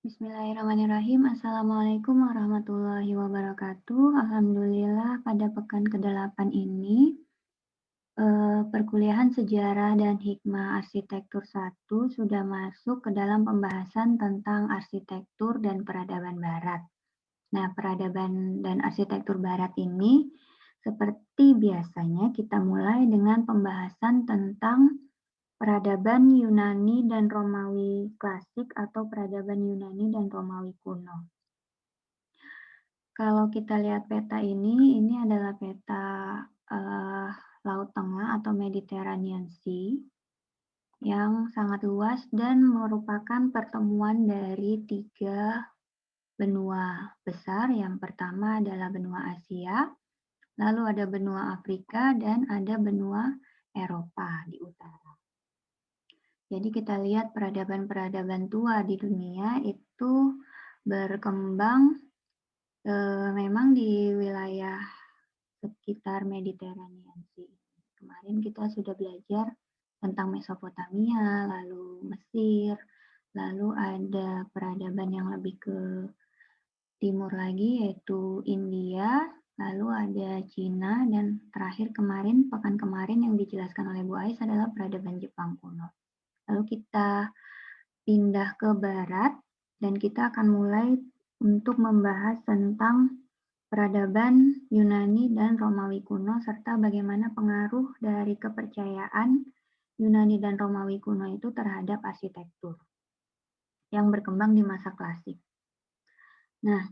Bismillahirrahmanirrahim. Assalamualaikum warahmatullahi wabarakatuh. Alhamdulillah pada pekan ke-8 ini, perkuliahan sejarah dan hikmah arsitektur 1 sudah masuk ke dalam pembahasan tentang arsitektur dan peradaban barat. Nah, peradaban dan arsitektur barat ini seperti biasanya kita mulai dengan pembahasan tentang peradaban Yunani dan Romawi klasik atau peradaban Yunani dan Romawi kuno. Kalau kita lihat peta ini adalah peta Laut Tengah atau Mediterranean Sea yang sangat luas dan merupakan pertemuan dari 3 benua besar. Yang pertama adalah benua Asia, lalu ada benua Afrika, dan ada benua Eropa di utara. Jadi kita lihat peradaban-peradaban tua di dunia itu berkembang memang di wilayah sekitar Mediterranean Sea. Kemarin kita sudah belajar tentang Mesopotamia, lalu Mesir, lalu ada peradaban yang lebih ke timur lagi yaitu India, lalu ada Cina, dan terakhir pekan kemarin yang dijelaskan oleh Bu Ais adalah peradaban Jepang kuno. Lalu kita pindah ke barat dan kita akan mulai untuk membahas tentang peradaban Yunani dan Romawi kuno serta bagaimana pengaruh dari kepercayaan Yunani dan Romawi kuno itu terhadap arsitektur yang berkembang di masa klasik. Nah,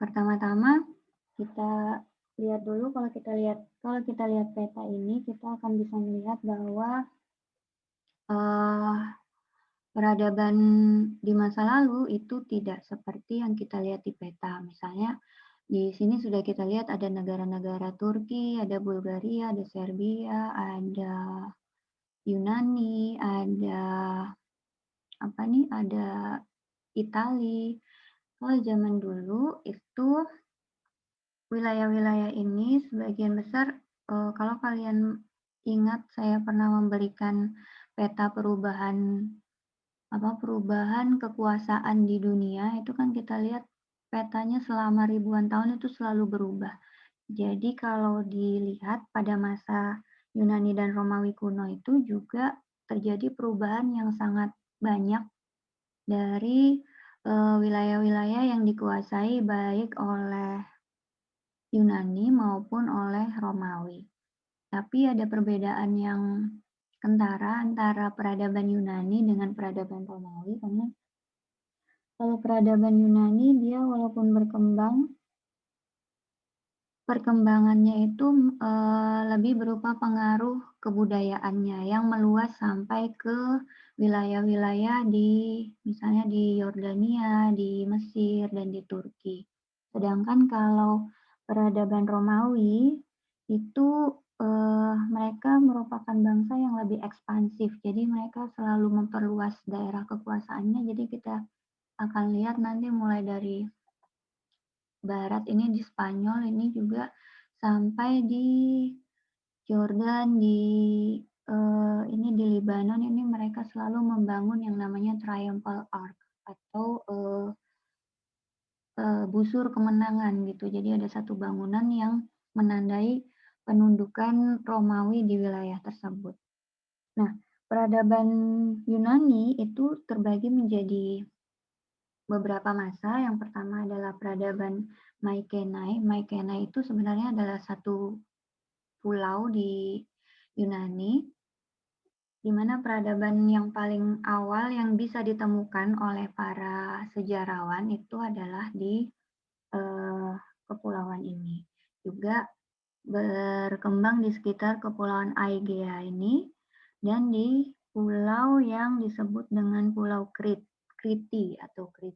pertama-tama kita lihat dulu, kalau kita lihat peta ini, kita akan bisa melihat bahwa peradaban di masa lalu itu tidak seperti yang kita lihat di peta. Misalnya di sini sudah kita lihat ada negara-negara Turki, ada Bulgaria, ada Serbia, ada Yunani, ada ada Italia. Kalau zaman dulu itu wilayah-wilayah ini sebagian besar, kalau kalian ingat saya pernah memberikan peta perubahan kekuasaan di dunia, itu kan kita lihat petanya selama ribuan tahun itu selalu berubah. Jadi kalau dilihat pada masa Yunani dan Romawi kuno itu juga terjadi perubahan yang sangat banyak dari wilayah-wilayah yang dikuasai baik oleh Yunani maupun oleh Romawi. Tapi ada perbedaan yang kentara antara peradaban Yunani dengan peradaban Romawi, karena kalau peradaban Yunani dia walaupun berkembang, perkembangannya itu lebih berupa pengaruh kebudayaannya yang meluas sampai ke wilayah-wilayah misalnya di Yordania, di Mesir, dan di Turki. Sedangkan kalau peradaban Romawi itu mereka merupakan bangsa yang lebih ekspansif, jadi mereka selalu memperluas daerah kekuasaannya. Jadi kita akan lihat nanti mulai dari barat ini di Spanyol ini juga sampai di Jordan, di Lebanon ini mereka selalu membangun yang namanya Triumphal Arch atau busur kemenangan gitu. Jadi ada satu bangunan yang menandai penundukan Romawi di wilayah tersebut. Nah, peradaban Yunani itu terbagi menjadi beberapa masa. Yang pertama adalah peradaban Mykenae. Mykenae itu sebenarnya adalah satu pulau di Yunani, di mana peradaban yang paling awal yang bisa ditemukan oleh para sejarawan itu adalah di kepulauan ini. Juga berkembang di sekitar kepulauan Aegea ini dan di pulau yang disebut dengan Pulau Kriti atau Krit.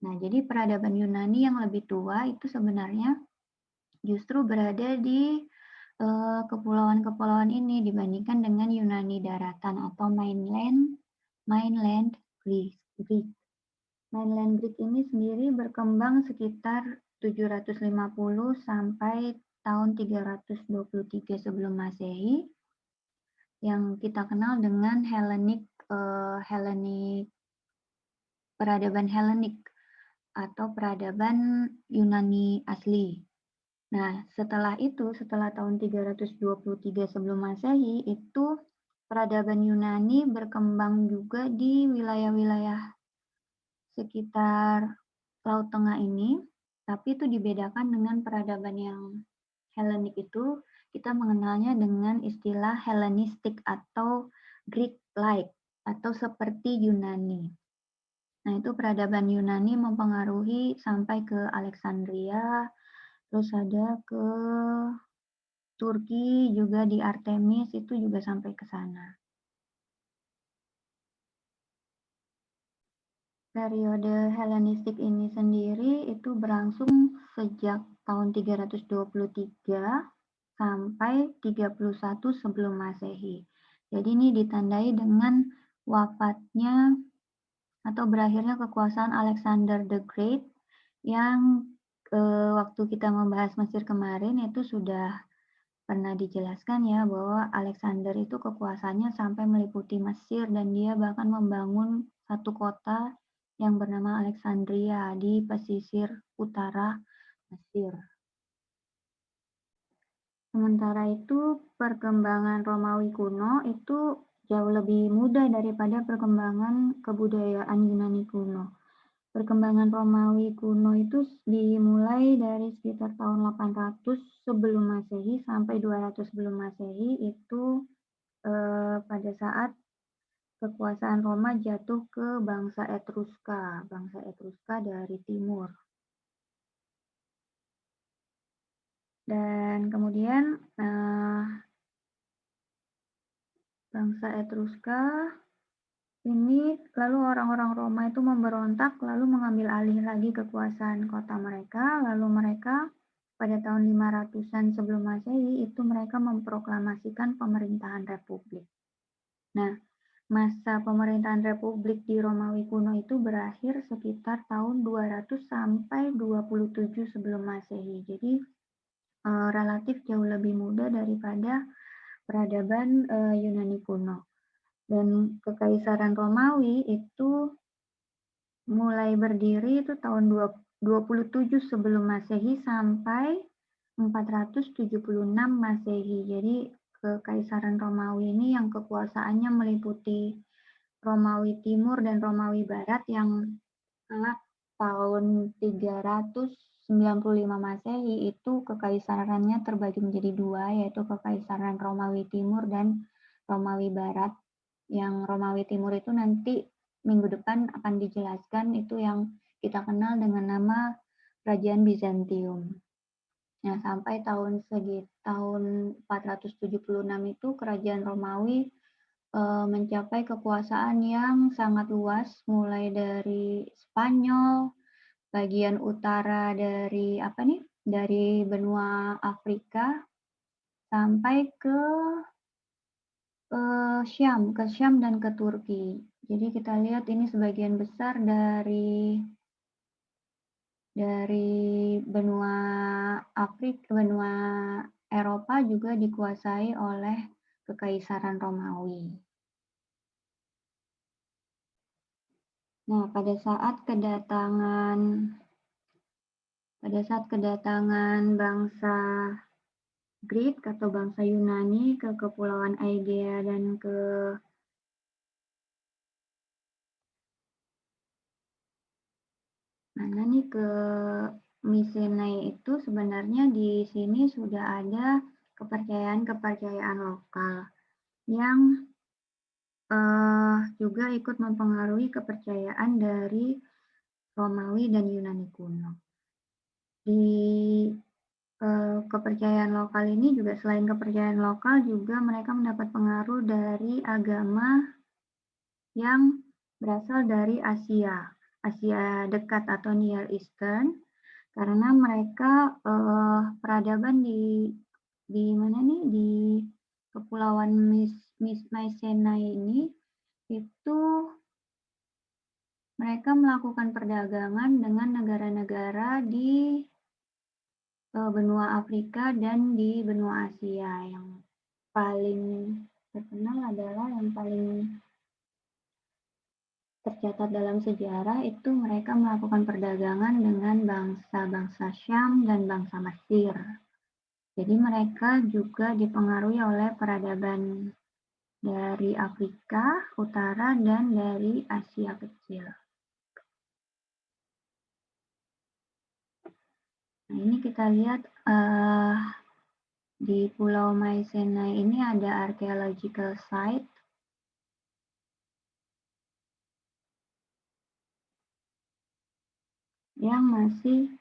Nah, jadi peradaban Yunani yang lebih tua itu sebenarnya justru berada di kepulauan-kepulauan ini dibandingkan dengan Yunani daratan atau mainland Greek. Mainland Greek ini sendiri berkembang sekitar 750 sampai tahun 323 sebelum Masehi, yang kita kenal dengan Hellenic peradaban Helenik atau peradaban Yunani asli. Nah, setelah itu, setelah tahun 323 sebelum Masehi, itu peradaban Yunani berkembang juga di wilayah-wilayah sekitar Laut Tengah ini, tapi itu dibedakan dengan peradaban yang Helenik itu, kita mengenalnya dengan istilah Hellenistik atau Greek-like atau seperti Yunani. Nah, itu peradaban Yunani mempengaruhi sampai ke Alexandria, terus ada ke Turki juga di Artemis, itu juga sampai ke sana. Periode Helenistik ini sendiri itu berlangsung sejak tahun 323 sampai 31 sebelum Masehi. Jadi ini ditandai dengan wafatnya atau berakhirnya kekuasaan Alexander the Great yang waktu kita membahas Mesir kemarin itu sudah pernah dijelaskan ya bahwa Alexander itu kekuasaannya sampai meliputi Mesir dan dia bahkan membangun satu kota yang bernama Alexandria di pesisir utara Mesir. Sementara itu perkembangan Romawi kuno itu jauh lebih mudah daripada perkembangan kebudayaan Yunani kuno. Perkembangan Romawi kuno itu dimulai dari sekitar tahun 800 sebelum Masehi sampai 200 sebelum Masehi itu pada saat kekuasaan Roma jatuh ke bangsa Etruska dari timur. Dan kemudian bangsa Etruska ini lalu orang-orang Roma itu memberontak lalu mengambil alih lagi kekuasaan kota mereka, lalu mereka pada tahun 500-an sebelum Masehi itu mereka memproklamasikan pemerintahan republik. Nah, masa pemerintahan republik di Romawi kuno itu berakhir sekitar tahun 200 sampai 27 sebelum Masehi. Jadi relatif jauh lebih muda daripada peradaban Yunani kuno. Dan Kekaisaran Romawi itu mulai berdiri itu tahun 27 sebelum Masehi sampai 476 Masehi. Jadi Kekaisaran Romawi ini yang kekuasaannya meliputi Romawi Timur dan Romawi Barat yang tahun 395 Masehi itu kekaisarannya terbagi menjadi dua, yaitu Kekaisaran Romawi Timur dan Romawi Barat. Yang Romawi Timur itu nanti minggu depan akan dijelaskan, itu yang kita kenal dengan nama Kerajaan Bizantium. Nah, sampai tahun 476 itu Kerajaan Romawi mencapai kekuasaan yang sangat luas, mulai dari Spanyol, bagian utara dari dari benua Afrika sampai ke Syam dan ke Turki. Jadi kita lihat ini sebagian besar dari benua Afrika, benua Eropa juga dikuasai oleh Kekaisaran Romawi. Nah, pada saat kedatangan bangsa Greek atau bangsa Yunani ke Kepulauan Aegea dan ke Mycenae itu sebenarnya di sini sudah ada kepercayaan lokal yang juga ikut mempengaruhi kepercayaan dari Romawi dan Yunani kuno. Di kepercayaan lokal ini juga selain kepercayaan lokal juga mereka mendapat pengaruh dari agama yang berasal dari Asia dekat atau Near Eastern, karena mereka peradaban di mana nih di Kepulauan Mycenae ini itu mereka melakukan perdagangan dengan negara-negara di benua Afrika dan di benua Asia. Yang paling terkenal adalah yang paling tercatat dalam sejarah itu mereka melakukan perdagangan dengan bangsa-bangsa Syam dan bangsa Mesir. Jadi mereka juga dipengaruhi oleh peradaban dari Afrika Utara dan dari Asia Kecil. Nah, ini kita lihat di Pulau Mycenae ini ada archaeological site yang masih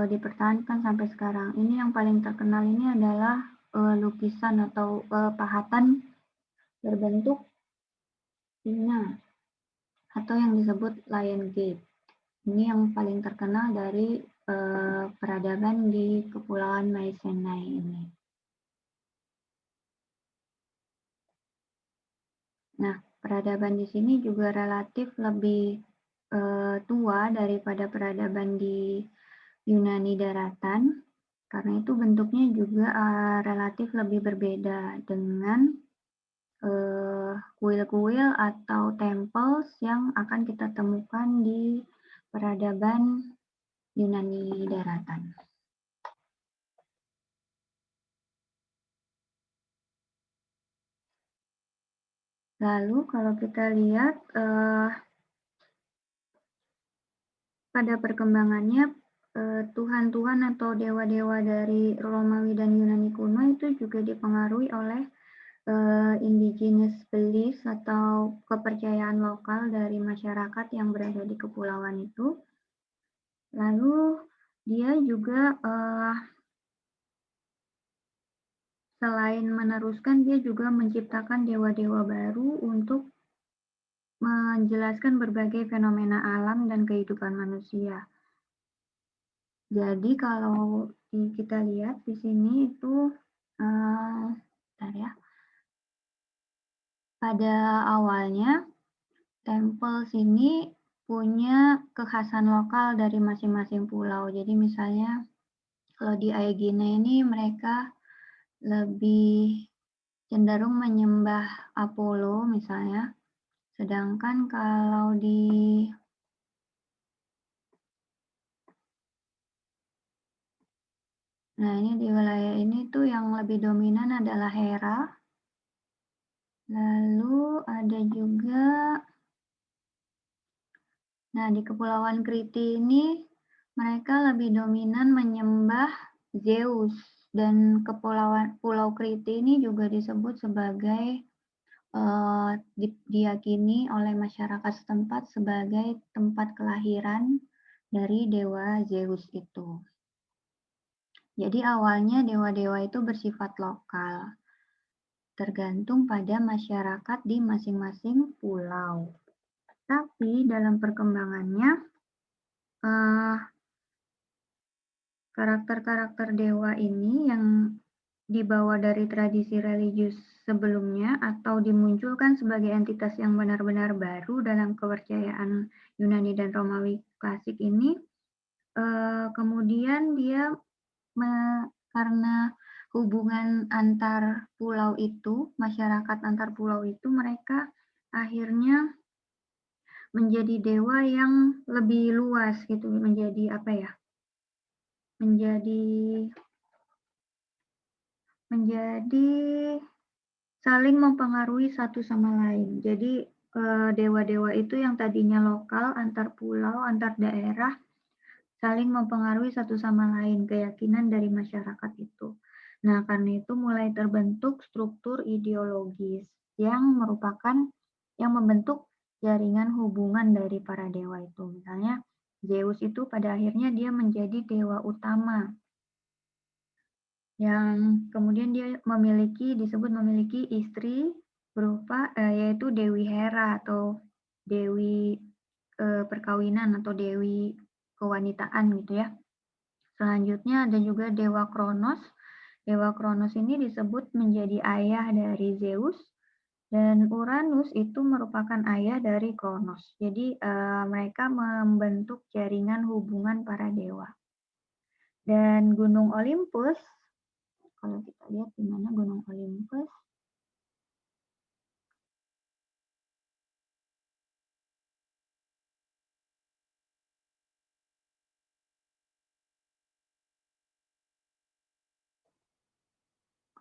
dipertahankan sampai sekarang. Ini yang paling terkenal ini adalah lukisan atau pahatan berbentuk singa atau yang disebut Lion Gate. Ini yang paling terkenal dari peradaban di Kepulauan Mycenae ini. Nah, peradaban di sini juga relatif lebih tua daripada peradaban di Yunani daratan, karena itu bentuknya juga relatif lebih berbeda dengan kuil-kuil atau temples yang akan kita temukan di peradaban Yunani daratan. Lalu kalau kita lihat pada perkembangannya Tuhan-Tuhan atau dewa-dewa dari Romawi dan Yunani kuno itu juga dipengaruhi oleh indigenous beliefs atau kepercayaan lokal dari masyarakat yang berada di kepulauan itu. Lalu dia juga selain meneruskan, dia juga menciptakan dewa-dewa baru untuk menjelaskan berbagai fenomena alam dan kehidupan manusia. Jadi kalau kita lihat di sini itu, bentar ya. Pada awalnya, tempel sini punya kekhasan lokal dari masing-masing pulau. Jadi misalnya kalau di Aegina ini mereka lebih cenderung menyembah Apollo misalnya. Sedangkan kalau di ini di wilayah ini tuh yang lebih dominan adalah Hera. Lalu ada juga, di Kepulauan Kriti ini mereka lebih dominan menyembah Zeus, dan Pulau Kriti ini juga disebut sebagai diyakini oleh masyarakat setempat sebagai tempat kelahiran dari dewa Zeus itu. Jadi awalnya dewa-dewa itu bersifat lokal, tergantung pada masyarakat di masing-masing pulau. Tapi dalam perkembangannya, karakter-karakter dewa ini yang dibawa dari tradisi religius sebelumnya atau dimunculkan sebagai entitas yang benar-benar baru dalam kepercayaan Yunani dan Romawi klasik ini, kemudian dia karena hubungan antar pulau itu, masyarakat antar pulau itu, mereka akhirnya menjadi dewa yang lebih luas gitu, menjadi apa ya? Menjadi saling mempengaruhi satu sama lain. Jadi dewa-dewa itu yang tadinya lokal antar pulau, antar daerah, saling mempengaruhi satu sama lain keyakinan dari masyarakat itu. Nah, karena itu mulai terbentuk struktur ideologis yang membentuk jaringan hubungan dari para dewa itu. Misalnya Zeus itu pada akhirnya dia menjadi dewa utama yang kemudian dia disebut memiliki istri berupa yaitu Dewi Hera atau Dewi perkawinan atau Dewi kewanitaan gitu ya. Selanjutnya ada juga Dewa Kronos. Dewa Kronos ini disebut menjadi ayah dari Zeus, dan Uranus itu merupakan ayah dari Kronos. Jadi mereka membentuk jaringan hubungan para dewa. Dan Gunung Olympus, kalau kita lihat di mana Gunung Olympus,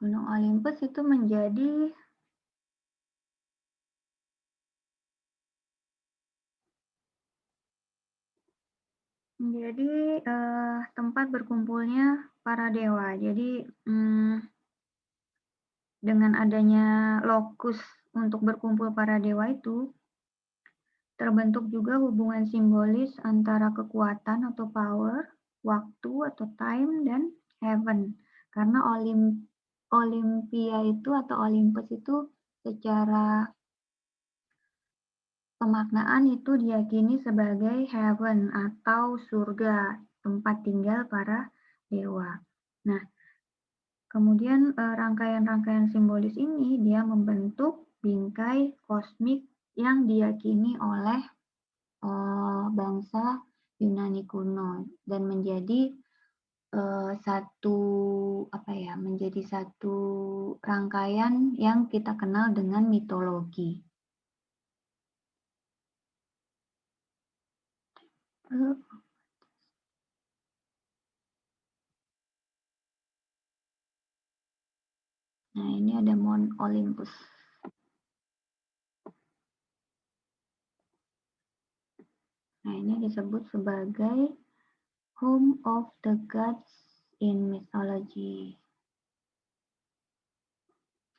Gunung Olympus itu menjadi tempat berkumpulnya para dewa. Jadi, dengan adanya lokus untuk berkumpul para dewa itu, terbentuk juga hubungan simbolis antara kekuatan atau power, waktu atau time, dan heaven. Karena Olympia itu atau Olympus itu secara pemaknaan itu diyakini sebagai heaven atau surga, tempat tinggal para dewa. Nah, kemudian rangkaian-rangkaian simbolis ini dia membentuk bingkai kosmik yang diyakini oleh bangsa Yunani kuno dan menjadi menjadi satu rangkaian yang kita kenal dengan mitologi. Nah, ini ada Mount Olympus. Nah, ini disebut sebagai home of the gods in mythology.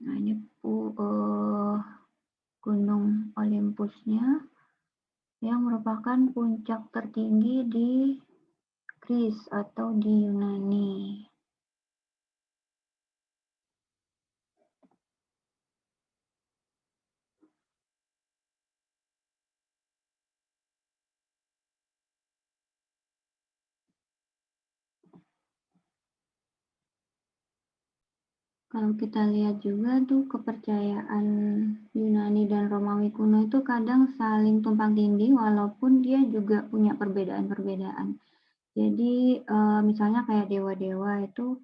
Nah, ini Gunung Olympusnya yang merupakan puncak tertinggi di Greece atau di Yunani. Kalau kita lihat juga tuh kepercayaan Yunani dan Romawi kuno itu kadang saling tumpang tindih walaupun dia juga punya perbedaan-perbedaan. Jadi misalnya kayak dewa-dewa itu,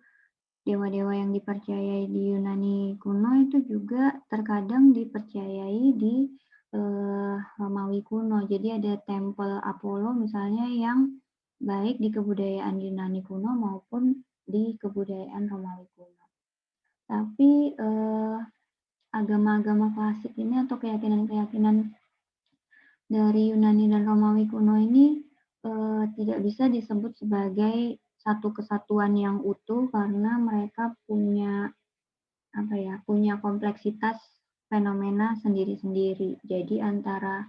dewa-dewa yang dipercayai di Yunani kuno itu juga terkadang dipercayai di Romawi kuno. Jadi ada tempel Apollo misalnya yang baik di kebudayaan Yunani kuno maupun di kebudayaan Romawi kuno. Tapi agama-agama klasik ini atau keyakinan-keyakinan dari Yunani dan Romawi kuno ini tidak bisa disebut sebagai satu kesatuan yang utuh karena mereka punya kompleksitas fenomena sendiri-sendiri. Jadi antara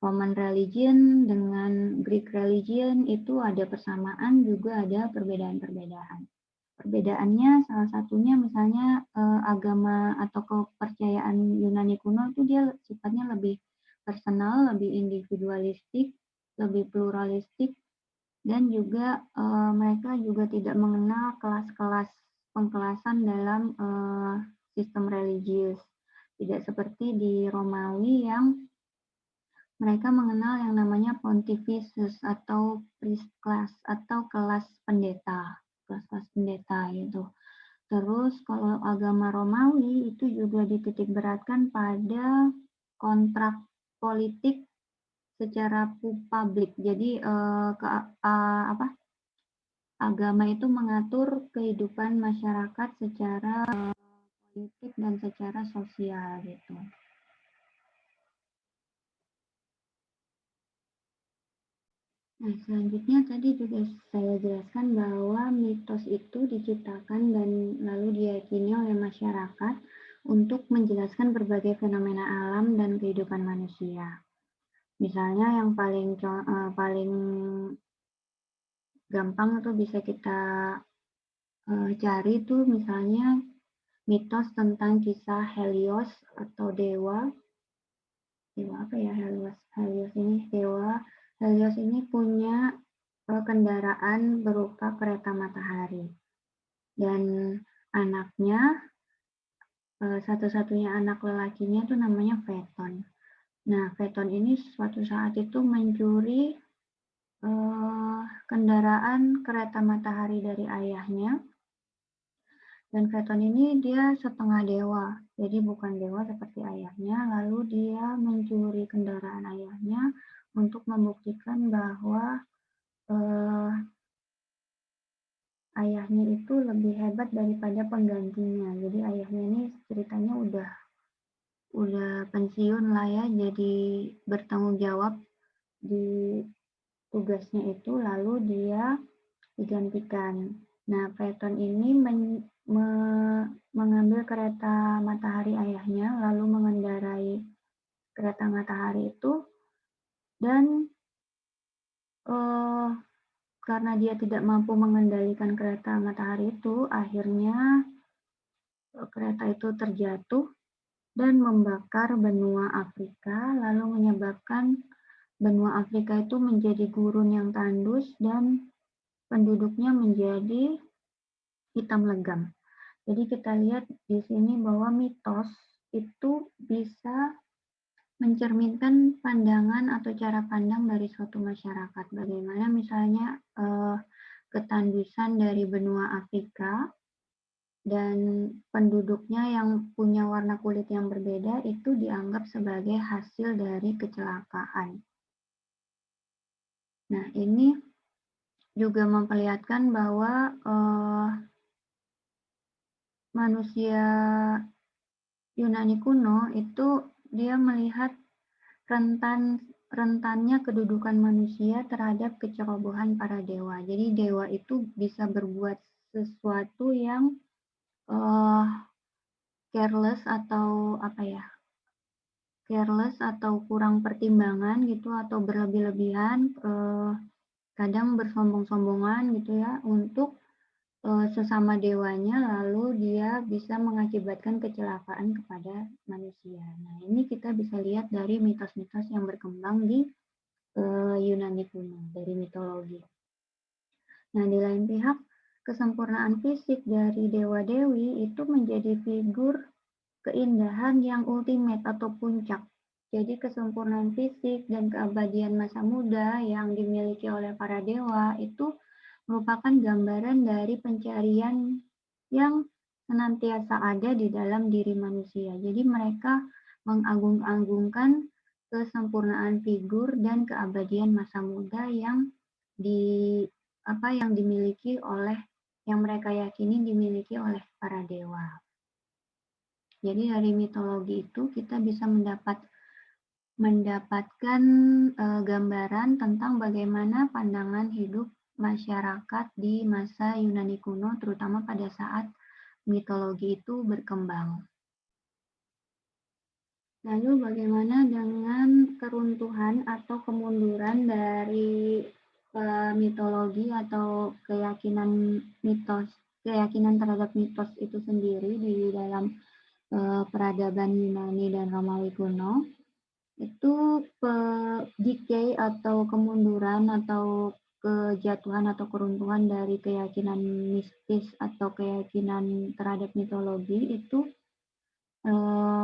Roman religion dengan Greek religion itu ada persamaan juga ada perbedaan-perbedaan. Perbedaannya salah satunya misalnya agama atau kepercayaan Yunani kuno itu dia sifatnya lebih personal, lebih individualistik, lebih pluralistik, dan juga mereka juga tidak mengenal kelas-kelas pengkelasan dalam sistem religius. Tidak seperti di Romawi yang mereka mengenal yang namanya pontificus atau priest class atau kelas pendeta, kelas-kelas pendeta gitu. Terus kalau agama Romawi itu juga dititik beratkan pada kontrak politik secara publik. Jadi agama itu mengatur kehidupan masyarakat secara politik dan secara sosial gitu. Nah, selanjutnya tadi juga saya jelaskan bahwa mitos itu diciptakan dan lalu diyakini oleh masyarakat untuk menjelaskan berbagai fenomena alam dan kehidupan manusia. Misalnya yang paling gampang itu bisa kita cari tuh misalnya mitos tentang kisah Helios atau dewa apa ya Helios ini punya kendaraan berupa kereta matahari dan anaknya satu-satunya anak lelakinya itu namanya Phaeton. Nah, Phaeton ini suatu saat itu mencuri kendaraan kereta matahari dari ayahnya. Dan Phaeton ini dia setengah dewa, jadi bukan dewa seperti ayahnya. Lalu dia mencuri kendaraan ayahnya untuk membuktikan bahwa ayahnya itu lebih hebat daripada penggantinya. Jadi ayahnya ini ceritanya udah pensiun lah ya, jadi bertanggung jawab di tugasnya itu, lalu dia digantikan. Nah, Phaeton ini mengambil kereta matahari ayahnya, lalu mengendarai kereta matahari itu, dan eh, karena dia tidak mampu mengendalikan kereta matahari itu, akhirnya kereta itu terjatuh dan membakar benua Afrika, lalu menyebabkan benua Afrika itu menjadi gurun yang tandus dan penduduknya menjadi hitam legam. Jadi kita lihat di sini bahwa mitos itu bisa mencerminkan pandangan atau cara pandang dari suatu masyarakat. Bagaimana misalnya ketandusan dari benua Afrika dan penduduknya yang punya warna kulit yang berbeda itu dianggap sebagai hasil dari kecelakaan. Nah, ini juga memperlihatkan bahwa manusia Yunani kuno itu dia melihat rentannya kedudukan manusia terhadap kecerobohan para dewa. Jadi dewa itu bisa berbuat sesuatu yang uh, careless atau apa ya, careless atau kurang pertimbangan gitu atau berlebih-lebihan, kadang bersombong-sombongan gitu ya untuk sesama dewanya, lalu dia bisa mengakibatkan kecelakaan kepada manusia. Nah, ini kita bisa lihat dari mitos-mitos yang berkembang di Yunani kuno, dari mitologi. Nah, di lain pihak, kesempurnaan fisik dari dewa-dewi itu menjadi figur keindahan yang ultimate atau puncak. Jadi kesempurnaan fisik dan keabadian masa muda yang dimiliki oleh para dewa itu merupakan gambaran dari pencarian yang senantiasa ada di dalam diri manusia. Jadi mereka mengagung-agungkan kesempurnaan figur dan keabadian masa muda yang di yang dimiliki oleh yang mereka yakini dimiliki oleh para dewa. Jadi dari mitologi itu kita bisa mendapatkan gambaran tentang bagaimana pandangan hidup masyarakat di masa Yunani kuno, terutama pada saat mitologi itu berkembang. Lalu bagaimana dengan keruntuhan atau kemunduran dari mitologi atau keyakinan terhadap mitos itu sendiri di dalam peradaban Yunani dan Romawi kuno? Itu decay atau kemunduran atau kejatuhan atau keruntuhan dari keyakinan mistis atau keyakinan terhadap mitologi itu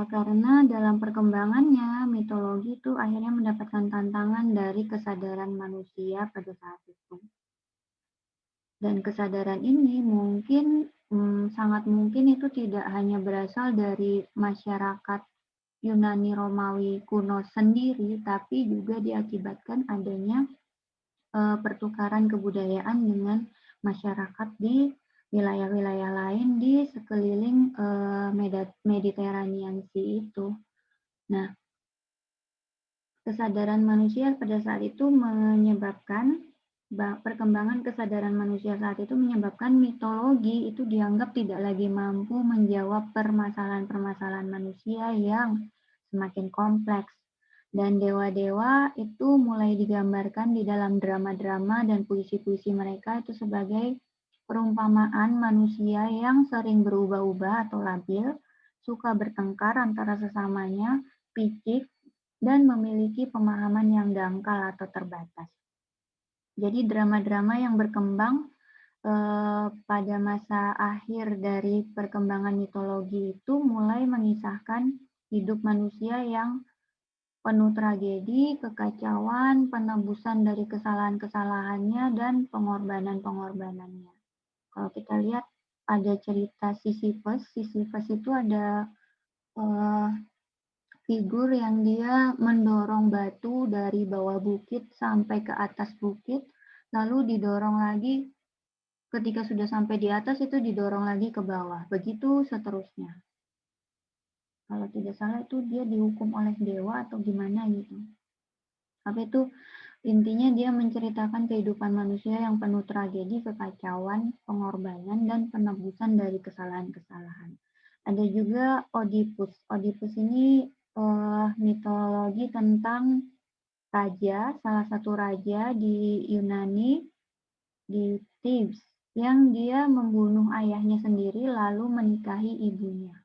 karena dalam perkembangannya mitologi itu akhirnya mendapatkan tantangan dari kesadaran manusia pada saat itu. Dan kesadaran ini sangat mungkin itu tidak hanya berasal dari masyarakat Yunani Romawi kuno sendiri, tapi juga diakibatkan adanya pertukaran kebudayaan dengan masyarakat di wilayah-wilayah lain di sekeliling Mediterranean Sea itu. Nah, kesadaran manusia pada saat itu perkembangan kesadaran manusia saat itu menyebabkan mitologi itu dianggap tidak lagi mampu menjawab permasalahan-permasalahan manusia yang semakin kompleks. Dan dewa-dewa itu mulai digambarkan di dalam drama-drama dan puisi-puisi mereka itu sebagai perumpamaan manusia yang sering berubah-ubah atau labil, suka bertengkar antara sesamanya, picik, dan memiliki pemahaman yang dangkal atau terbatas. Jadi drama-drama yang berkembang pada masa akhir dari perkembangan mitologi itu mulai mengisahkan hidup manusia yang penuh tragedi, kekacauan, penebusan dari kesalahan-kesalahannya, dan pengorbanan-pengorbanannya. Kalau kita lihat ada cerita Sisyphus, Sisyphus itu ada figur yang dia mendorong batu dari bawah bukit sampai ke atas bukit, lalu didorong lagi ketika sudah sampai di atas itu didorong lagi ke bawah, begitu seterusnya. Kalau tidak salah itu dia dihukum oleh dewa atau gimana gitu. Tapi itu intinya dia menceritakan kehidupan manusia yang penuh tragedi, kekacauan, pengorbanan, dan penebusan dari kesalahan-kesalahan. Ada juga Oedipus. Oedipus ini mitologi tentang raja, salah satu raja di Yunani, di Thebes, yang dia membunuh ayahnya sendiri lalu menikahi ibunya.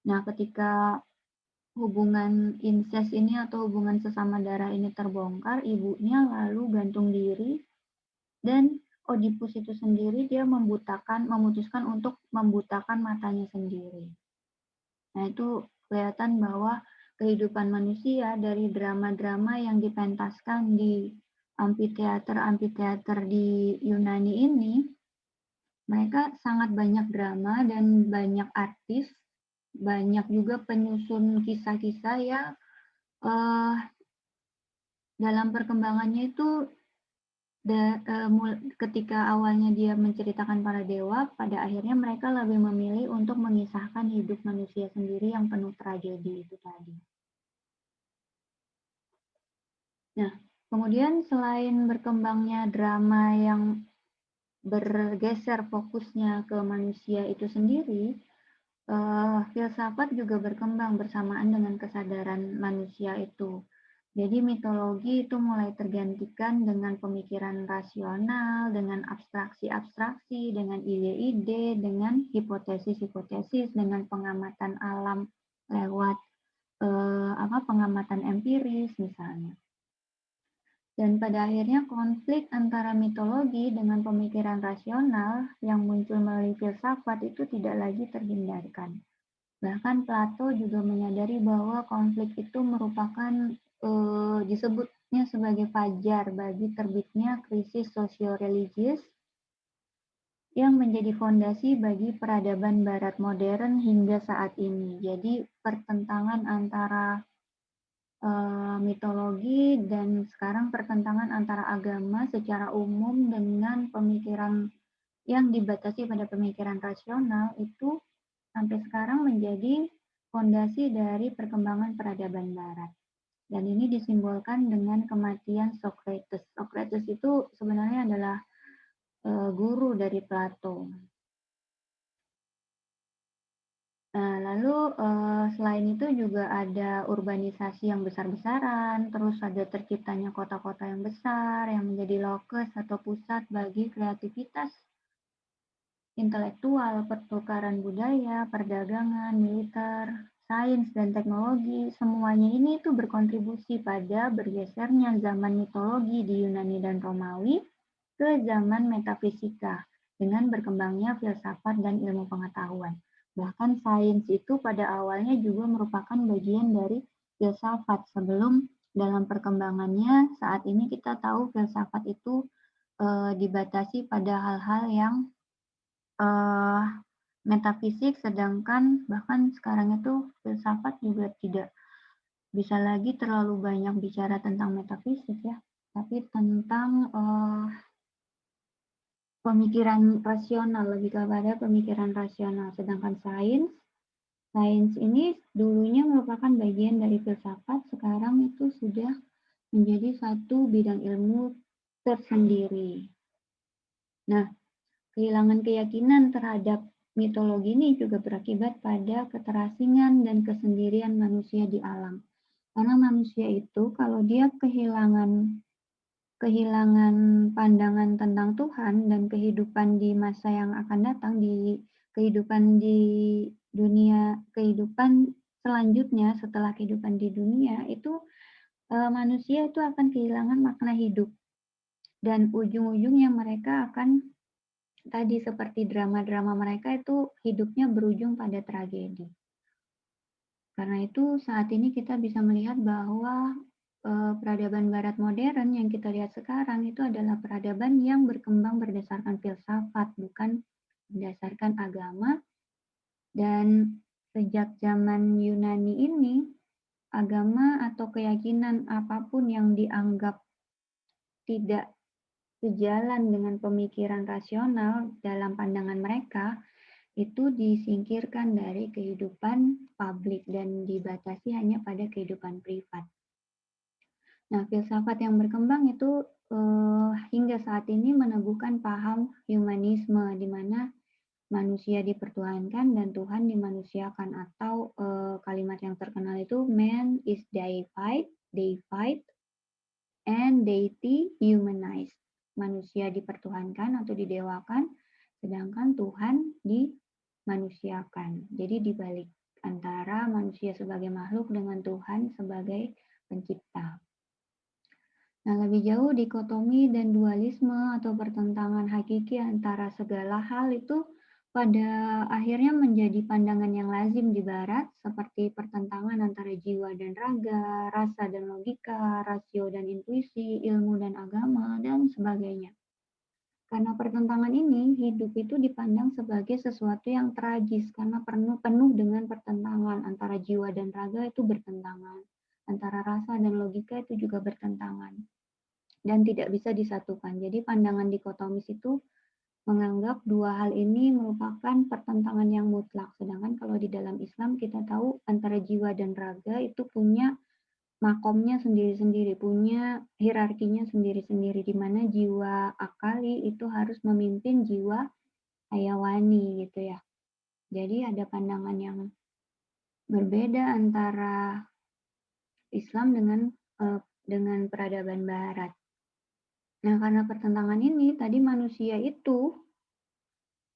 Nah, ketika hubungan incest ini atau hubungan sesama darah ini terbongkar, ibunya lalu gantung diri, dan Oedipus itu sendiri dia memutuskan untuk membutakan matanya sendiri. Nah, itu kelihatan bahwa kehidupan manusia dari drama-drama yang dipentaskan di amfiteater di Yunani ini, mereka sangat banyak drama dan banyak artis, banyak juga penyusun kisah-kisah yang dalam perkembangannya itu ketika awalnya dia menceritakan para dewa, pada akhirnya mereka lebih memilih untuk mengisahkan hidup manusia sendiri yang penuh tragedi itu tadi. Nah, kemudian selain berkembangnya drama yang bergeser fokusnya ke manusia itu sendiri, filsafat juga berkembang bersamaan dengan kesadaran manusia itu. Jadi mitologi itu mulai tergantikan dengan pemikiran rasional, dengan abstraksi-abstraksi, dengan ide-ide, dengan hipotesis-hipotesis, dengan pengamatan alam lewat pengamatan empiris misalnya. Dan pada akhirnya konflik antara mitologi dengan pemikiran rasional yang muncul melalui filsafat itu tidak lagi terhindarkan. Bahkan Plato juga menyadari bahwa konflik itu merupakan disebutnya sebagai fajar bagi terbitnya krisis sosio-religius yang menjadi fondasi bagi peradaban barat modern hingga saat ini. Jadi pertentangan antara mitologi dan sekarang pertentangan antara agama secara umum dengan pemikiran yang dibatasi pada pemikiran rasional itu sampai sekarang menjadi fondasi dari perkembangan peradaban barat. Dan ini disimbolkan dengan kematian Socrates. Socrates itu sebenarnya adalah guru dari Plato. Nah, lalu selain itu juga ada urbanisasi yang besar-besaran, terus ada terciptanya kota-kota yang besar yang menjadi lokus atau pusat bagi kreativitas intelektual, pertukaran budaya, perdagangan, militer, sains, dan teknologi. Semuanya ini itu berkontribusi pada bergesernya zaman mitologi di Yunani dan Romawi ke zaman metafisika dengan berkembangnya filsafat dan ilmu pengetahuan. Bahkan sains itu pada awalnya juga merupakan bagian dari filsafat sebelum dalam perkembangannya saat ini kita tahu filsafat itu dibatasi pada hal-hal yang metafisik, sedangkan bahkan sekarang itu filsafat juga tidak bisa lagi terlalu banyak bicara tentang metafisik ya, tapi tentang pemikiran rasional, lebih kepada pemikiran rasional. Sedangkan sains ini dulunya merupakan bagian dari filsafat, sekarang itu sudah menjadi satu bidang ilmu tersendiri. Nah, kehilangan keyakinan terhadap mitologi ini juga berakibat pada keterasingan dan kesendirian manusia di alam. Karena manusia itu kalau dia kehilangan pandangan tentang Tuhan dan kehidupan di masa yang akan datang, di kehidupan di dunia, kehidupan selanjutnya setelah kehidupan di dunia itu manusia itu akan kehilangan makna hidup dan ujung-ujungnya mereka akan tadi seperti drama-drama mereka itu hidupnya berujung pada tragedi. Karena itu saat ini kita bisa melihat bahwa peradaban barat modern yang kita lihat sekarang itu adalah peradaban yang berkembang berdasarkan filsafat, bukan berdasarkan agama. Dan sejak zaman Yunani ini, agama atau keyakinan apapun yang dianggap tidak sejalan dengan pemikiran rasional dalam pandangan mereka, itu disingkirkan dari kehidupan publik dan dibatasi hanya pada kehidupan privat. Nah, filsafat yang berkembang itu hingga saat ini meneguhkan paham humanisme, di mana manusia dipertuhankan dan Tuhan dimanusiakan, atau kalimat yang terkenal itu man is deified and deity humanized. Manusia dipertuhankan atau didewakan, sedangkan Tuhan dimanusiakan. Jadi dibalik antara manusia sebagai makhluk dengan Tuhan sebagai pencipta. Nah, lebih jauh dikotomi dan dualisme atau pertentangan hakiki antara segala hal itu pada akhirnya menjadi pandangan yang lazim di barat, seperti pertentangan antara jiwa dan raga, rasa dan logika, rasio dan intuisi, ilmu dan agama, dan sebagainya. Karena pertentangan ini, hidup itu dipandang sebagai sesuatu yang tragis karena penuh dengan pertentangan antara jiwa dan raga itu bertentangan, antara rasa dan logika itu juga bertentangan dan tidak bisa disatukan. Jadi pandangan dikotomis itu menganggap dua hal ini merupakan pertentangan yang mutlak. Sedangkan kalau di dalam Islam kita tahu antara jiwa dan raga itu punya makomnya sendiri-sendiri, punya hierarkinya sendiri-sendiri, di mana jiwa akali itu harus memimpin jiwa hayawani gitu ya. Jadi ada pandangan yang berbeda antara Islam dengan peradaban Barat. Nah, karena pertentangan ini, tadi manusia itu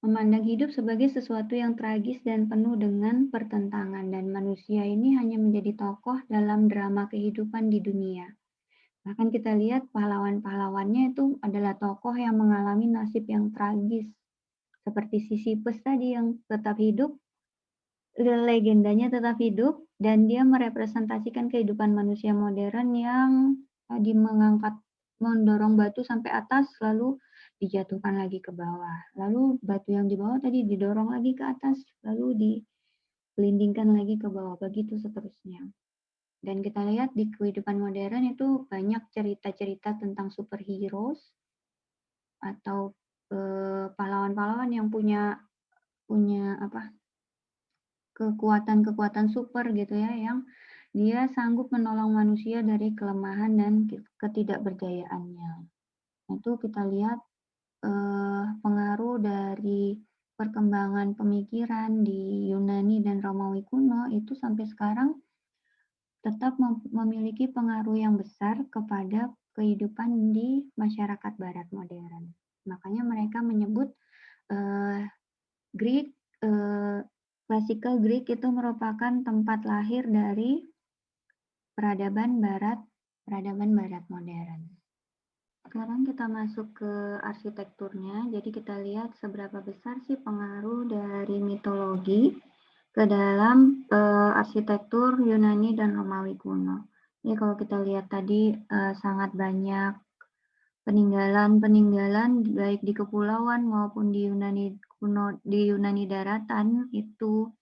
memandang hidup sebagai sesuatu yang tragis dan penuh dengan pertentangan, dan manusia ini hanya menjadi tokoh dalam drama kehidupan di dunia. Bahkan kita lihat pahlawan-pahlawannya itu adalah tokoh yang mengalami nasib yang tragis, seperti Sisyphus tadi yang tetap hidup, legendanya tetap hidup, dan dia merepresentasikan kehidupan manusia modern yang tadi mendorong batu sampai atas, lalu dijatuhkan lagi ke bawah. Lalu batu yang di bawah tadi didorong lagi ke atas, lalu digelindingkan lagi ke bawah, begitu seterusnya. Dan kita lihat di kehidupan modern itu banyak cerita-cerita tentang superheroes atau pahlawan-pahlawan yang punya kekuatan-kekuatan super gitu ya, yang dia sanggup menolong manusia dari kelemahan dan ketidakberdayaannya. Itu kita lihat pengaruh dari perkembangan pemikiran di Yunani dan Romawi kuno itu sampai sekarang tetap memiliki pengaruh yang besar kepada kehidupan di masyarakat Barat modern. Makanya mereka menyebut Greek Classical Greek itu merupakan tempat lahir dari peradaban Barat modern. Sekarang kita masuk ke arsitekturnya. Jadi kita lihat seberapa besar sih pengaruh dari mitologi ke dalam arsitektur Yunani dan Romawi kuno. Ya, kalau kita lihat tadi sangat banyak peninggalan-peninggalan baik di kepulauan maupun di Yunani kuno, di Yunani daratan itu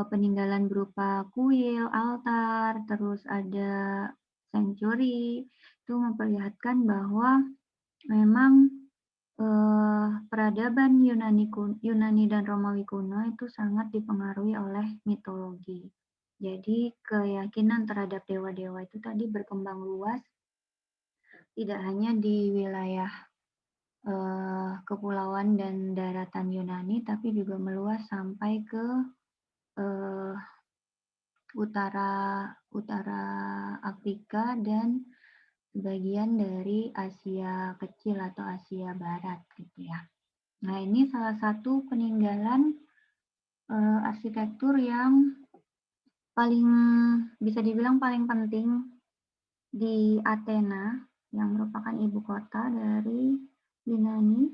peninggalan berupa kuil, altar, terus ada sanctuary, itu memperlihatkan bahwa memang peradaban Yunani dan Romawi kuno itu sangat dipengaruhi oleh mitologi. Jadi keyakinan terhadap dewa-dewa itu tadi berkembang luas, tidak hanya di wilayah kepulauan dan daratan Yunani, tapi juga meluas sampai ke utara Afrika dan sebagian dari Asia Kecil atau Asia Barat gitu ya. Nah, ini salah satu peninggalan arsitektur yang paling bisa dibilang paling penting di Athena, yang merupakan ibu kota dari Yunani.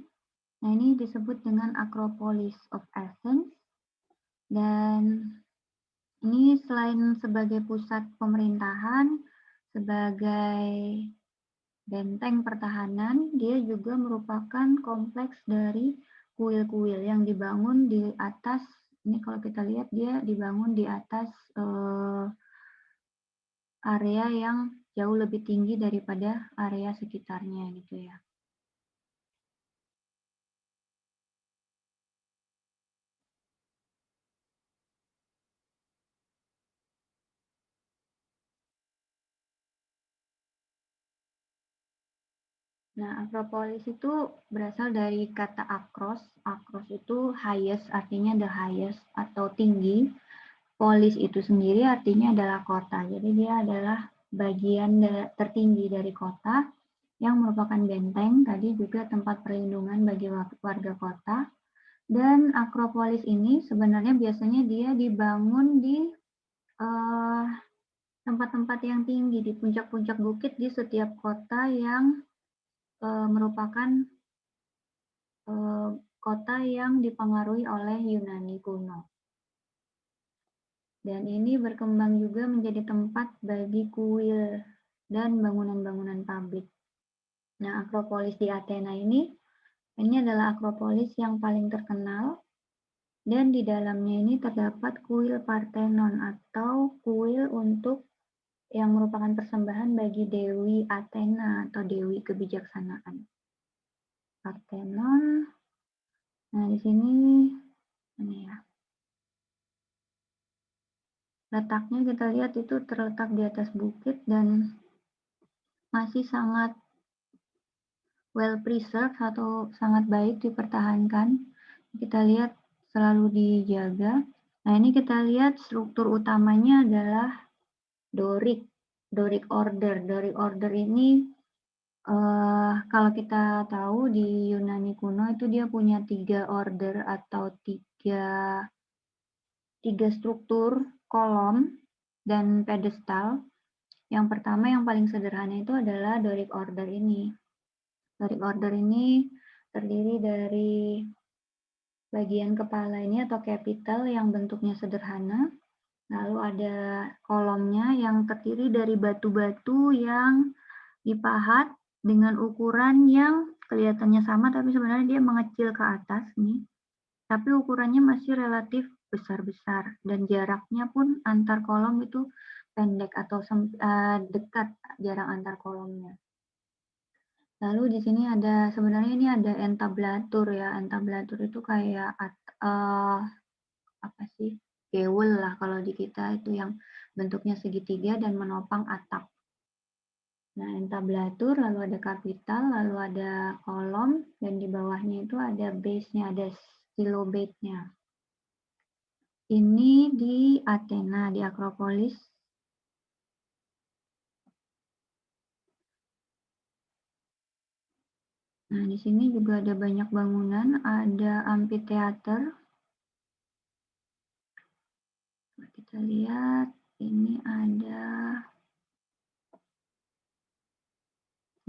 Nah, ini disebut dengan Acropolis of Athens, dan ini selain sebagai pusat pemerintahan, sebagai benteng pertahanan, dia juga merupakan kompleks dari kuil-kuil yang dibangun di atas, ini kalau kita lihat dia dibangun di atas area yang jauh lebih tinggi daripada area sekitarnya gitu ya. Nah, Akropolis itu berasal dari kata akros. Akros itu highest, artinya the highest atau tinggi. Polis itu sendiri artinya adalah kota. Jadi dia adalah bagian tertinggi dari kota yang merupakan benteng, tadi juga tempat perlindungan bagi warga kota. Dan Akropolis ini sebenarnya biasanya dia dibangun di tempat-tempat yang tinggi, di puncak-puncak bukit di setiap kota yang merupakan kota yang dipengaruhi oleh Yunani kuno. Dan ini berkembang juga menjadi tempat bagi kuil dan bangunan-bangunan pabrik. Nah, Akropolis di Athena ini adalah Akropolis yang paling terkenal dan di dalamnya ini terdapat kuil Parthenon atau kuil untuk yang merupakan persembahan bagi Dewi Athena atau Dewi Kebijaksanaan. Parthenon. Nah, di sini ini ya. Letaknya kita lihat itu terletak di atas bukit dan masih sangat well preserved atau sangat baik dipertahankan. Kita lihat selalu dijaga. Nah, ini kita lihat struktur utamanya adalah Doric order. Doric order ini kalau kita tahu di Yunani kuno itu dia punya 3 order atau tiga struktur kolom dan pedestal. Yang pertama yang paling sederhana itu adalah Doric order ini. Doric order ini terdiri dari bagian kepala ini atau capital yang bentuknya sederhana. Lalu ada kolomnya yang terdiri dari batu-batu yang dipahat dengan ukuran yang kelihatannya sama tapi sebenarnya dia mengecil ke atas nih. Tapi ukurannya masih relatif besar-besar dan jaraknya pun antar kolom itu pendek atau dekat jarak antar kolomnya. Lalu di sini ada sebenarnya ini ada entablatur ya. Entablatur itu kayak apa sih? Gewel lah kalau di kita itu yang bentuknya segitiga dan menopang atap. Nah, entablatur, lalu ada kapital, lalu ada kolom, dan di bawahnya itu ada base-nya, ada silobate-nya. Ini di Athena, di Akropolis. Nah, di sini juga ada banyak bangunan, ada amphitheater. Kita lihat, ini ada.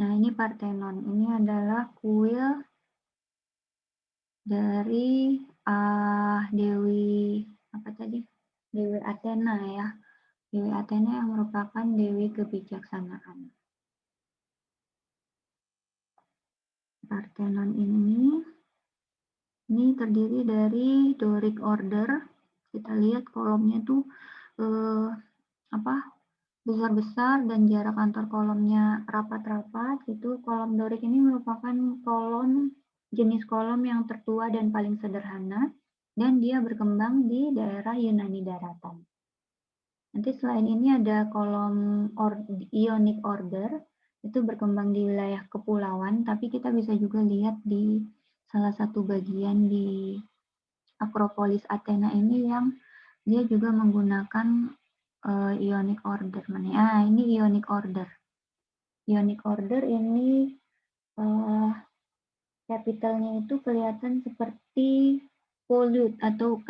Nah, ini Parthenon. Ini adalah kuil dari Dewi apa tadi? Dewi Athena ya. Dewi Athena yang merupakan Dewi Kebijaksanaan. Parthenon ini terdiri dari Doric order. Kita lihat kolomnya tuh besar-besar dan jarak antar kolomnya rapat-rapat. Itu kolom Doric ini merupakan jenis kolom yang tertua dan paling sederhana dan dia berkembang di daerah Yunani daratan. Nanti selain ini ada kolom Ionic order, itu berkembang di wilayah kepulauan, tapi kita bisa juga lihat di salah satu bagian di Akropolis Athena ini yang dia juga menggunakan Ionic order. Ini Ionic order. Ionic order ini capitalnya itu kelihatan seperti volute atau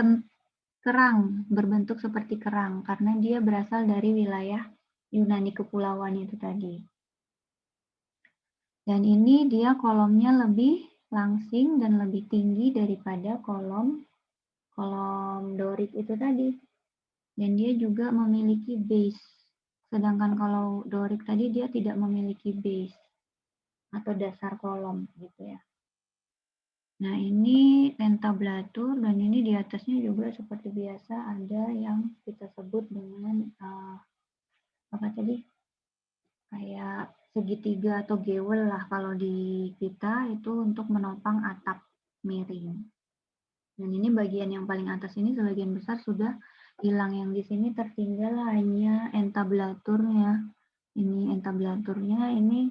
kerang, berbentuk seperti kerang karena dia berasal dari wilayah Yunani kepulauan itu tadi. Dan ini dia kolomnya lebih langsing dan lebih tinggi daripada kolom Doric itu tadi. Dan dia juga memiliki base. Sedangkan kalau Doric tadi dia tidak memiliki base atau dasar kolom gitu ya. Nah, ini entablatur dan ini di atasnya juga seperti biasa ada yang kita sebut dengan apa tadi? Kayak segitiga atau gewel lah kalau di kita itu untuk menopang atap miring. Dan ini bagian yang paling atas ini sebagian besar sudah hilang, yang di sini tertinggal hanya entablaturnya. Ini entablaturnya ini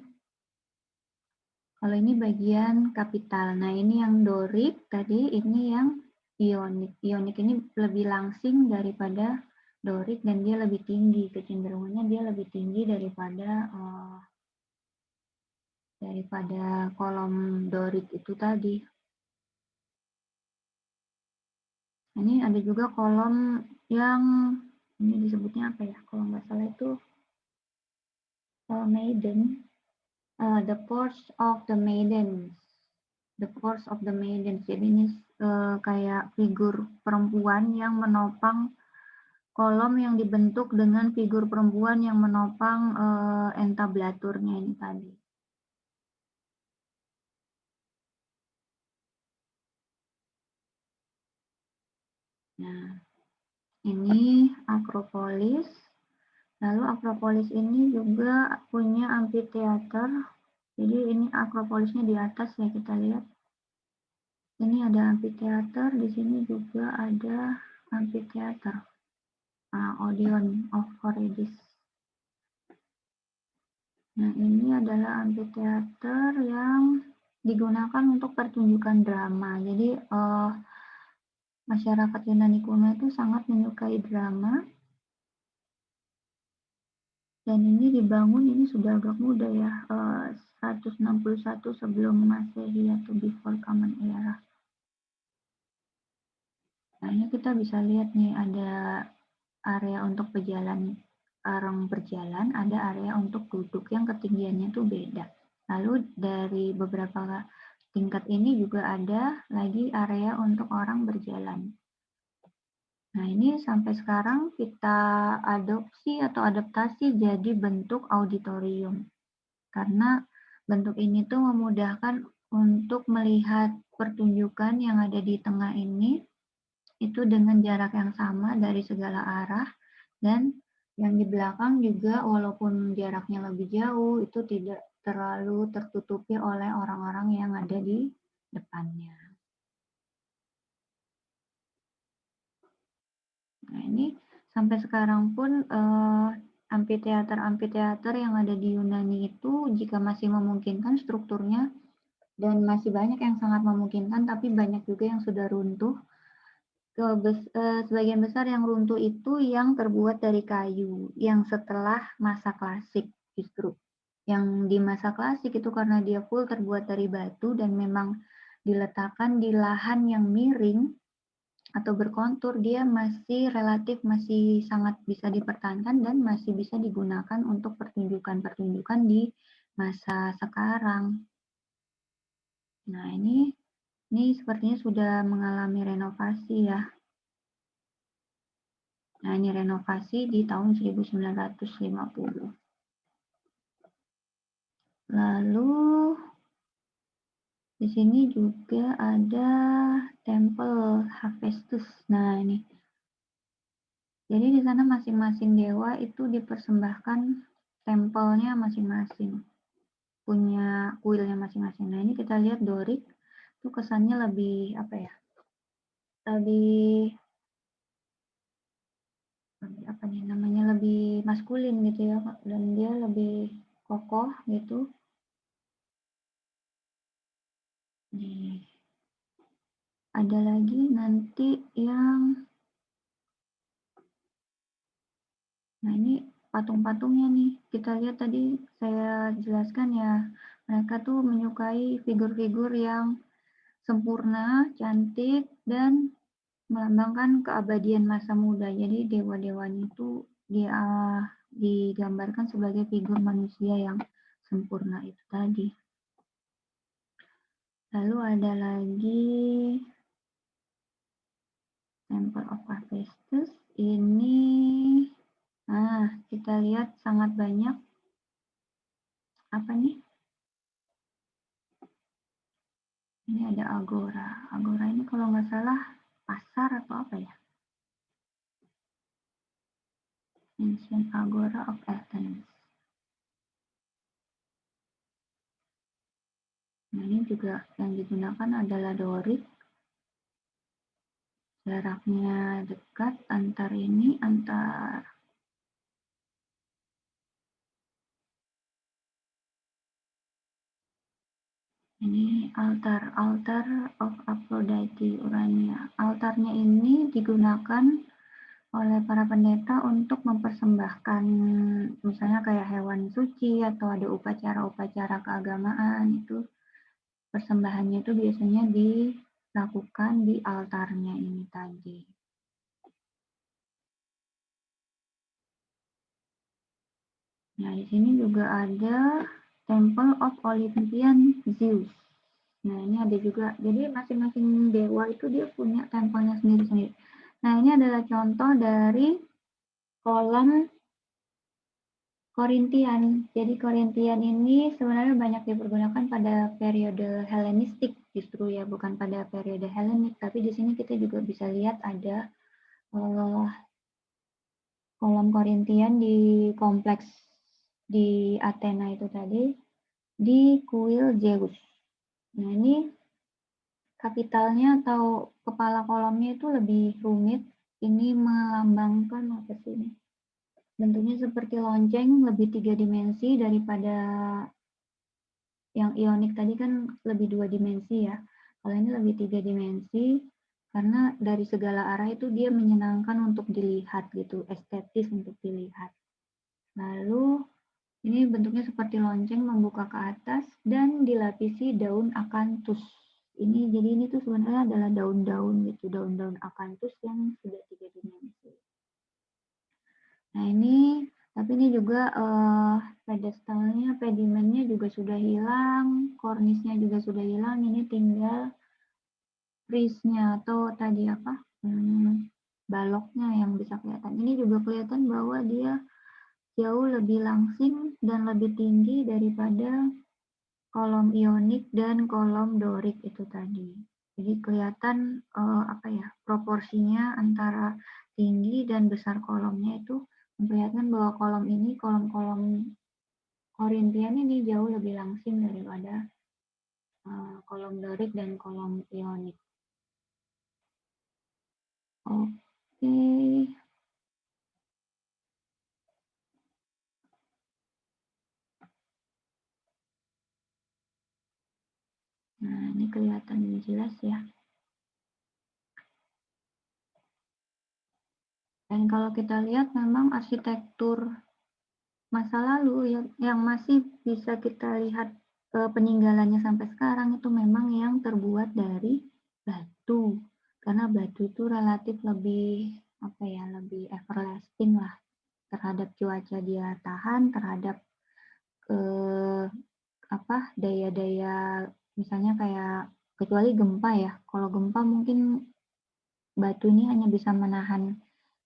Kalau ini bagian kapital. Nah, ini yang Doric tadi, ini yang Ionik. Ionik ini lebih langsing daripada Doric dan dia lebih tinggi. Kecenderungannya dia lebih tinggi daripada kolom Doric itu tadi. Ini ada juga kolom yang ini disebutnya apa ya? Kalau nggak salah itu Maiden, the Pores of the Maidens. The Pores of the Maidens. Jadi ini kayak figur perempuan yang menopang kolom yang dibentuk dengan figur perempuan yang menopang entablaturnya ini tadi. Nah, ini Akropolis. Lalu Akropolis ini juga punya amphitheater. Jadi ini Akropolisnya di atas ya, kita lihat. Ini ada amphitheater, di sini juga ada amphitheater. Odeon of Corycus. Nah, ini adalah amphitheater yang digunakan untuk pertunjukan drama. Jadi masyarakat Yunani kuno itu sangat menyukai drama. Dan ini dibangun, ini sudah agak muda ya, 161 sebelum Masehi atau before Common Era. Nah, ini kita bisa lihat nih, ada area untuk orang berjalan, ada area untuk duduk yang ketinggiannya tuh beda. Lalu dari beberapa tingkat ini juga ada lagi area untuk orang berjalan. Nah, ini sampai sekarang kita adopsi atau adaptasi jadi bentuk auditorium. Karena bentuk ini tuh memudahkan untuk melihat pertunjukan yang ada di tengah ini itu dengan jarak yang sama dari segala arah, dan yang di belakang juga walaupun jaraknya lebih jauh itu tidak terlalu tertutupi oleh orang-orang yang ada di depannya. Nah, ini sampai sekarang pun amphitheater yang ada di Yunani itu jika masih memungkinkan strukturnya, dan masih banyak yang sangat memungkinkan, tapi banyak juga yang sudah runtuh. Sebagian besar yang runtuh itu yang terbuat dari kayu, yang setelah masa klasik justru. Yang di masa klasik itu karena dia full terbuat dari batu dan memang diletakkan di lahan yang miring atau berkontur, dia masih sangat bisa dipertahankan dan masih bisa digunakan untuk pertunjukan-pertunjukan di masa sekarang. Nah, ini sepertinya sudah mengalami renovasi ya. Nah, ini renovasi di tahun 1950. Lalu di sini juga ada Temple Hephaestus. Nah, ini. Jadi di sana masing-masing dewa itu dipersembahkan tempelnya masing-masing. Punya kuilnya masing-masing. Nah, ini kita lihat Doric itu kesannya lebih apa ya? Lebih apa nih namanya, lebih maskulin gitu ya, dan dia lebih kokoh gitu. Nih, ada lagi nanti yang, nah ini patung-patungnya nih, kita lihat tadi saya jelaskan ya, mereka tuh menyukai figur-figur yang sempurna, cantik, dan melambangkan keabadian masa muda. Jadi dewa-dewanya itu digambarkan sebagai figur manusia yang sempurna itu tadi. Lalu ada lagi Temple of Hephaestus. Ini, nah kita lihat sangat banyak apa nih? Ini ada agora. Agora ini kalau nggak salah pasar atau apa ya? Ancient Agora of Athens. Nah, ini juga yang digunakan adalah Doric. Jaraknya dekat antar Ini altar of Aphrodite Urania. Altarnya ini digunakan oleh para pendeta untuk mempersembahkan misalnya kayak hewan suci atau ada upacara-upacara keagamaan itu persembahannya itu biasanya dilakukan di altarnya ini tadi. Nah, di sini juga ada Temple of Olympian Zeus. Nah, ini ada juga. Jadi masing-masing dewa itu dia punya tempelnya sendiri-sendiri. Nah, ini adalah contoh dari kolam Korintian. Jadi Korintian ini sebenarnya banyak dipergunakan pada periode Helenistik justru ya, bukan pada periode Helenik. Tapi di sini kita juga bisa lihat ada kolam Korintian di kompleks di Athena itu tadi, di kuil Zeus. Nah, ini kapitalnya atau kepala kolomnya itu lebih rumit. Ini melambangkan apa sih ini? Bentuknya seperti lonceng, lebih 3 dimensi daripada yang ionik tadi kan lebih 2 dimensi ya. Kalau ini lebih 3 dimensi karena dari segala arah itu dia menyenangkan untuk dilihat gitu, estetis untuk dilihat. Lalu ini bentuknya seperti lonceng membuka ke atas dan dilapisi daun akanthus. Jadi ini tuh sebenarnya adalah daun-daun gitu, daun-daun akanthus yang sudah 3 dimensi. Nah ini, tapi ini juga pedestalnya, pedimennya juga sudah hilang, kornisnya juga sudah hilang, ini tinggal frieze-nya atau tadi apa, baloknya yang bisa kelihatan. Ini juga kelihatan bahwa dia jauh lebih langsing dan lebih tinggi daripada kolom ionik dan kolom dorik itu tadi. Jadi kelihatan apa ya, proporsinya antara tinggi dan besar kolomnya itu memperlihatkan bahwa kolom ini, kolom-kolom Korintian ini jauh lebih langsing daripada kolom dorik dan kolom ionik. Oke. Nah, ini kelihatan jelas ya. Dan kalau kita lihat memang arsitektur masa lalu yang masih bisa kita lihat peninggalannya sampai sekarang itu memang yang terbuat dari batu. Karena batu itu relatif lebih apa ya, lebih everlasting lah terhadap cuaca, dia tahan terhadap apa daya-daya misalnya kayak kecuali gempa ya. Kalau gempa mungkin batu ini hanya bisa menahan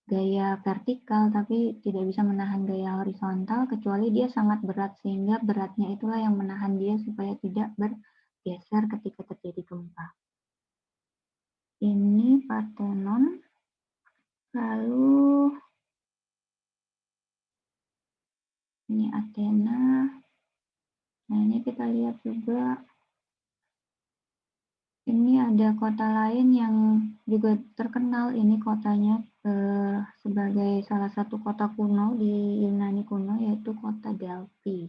gaya vertikal tapi tidak bisa menahan gaya horizontal kecuali dia sangat berat sehingga beratnya itulah yang menahan dia supaya tidak bergeser ketika terjadi gempa. Ini Parthenon, lalu ini Athena. Nah ini kita lihat juga ini ada kota lain yang juga terkenal, ini kotanya sebagai salah satu kota kuno di Yunani kuno yaitu kota Delphi.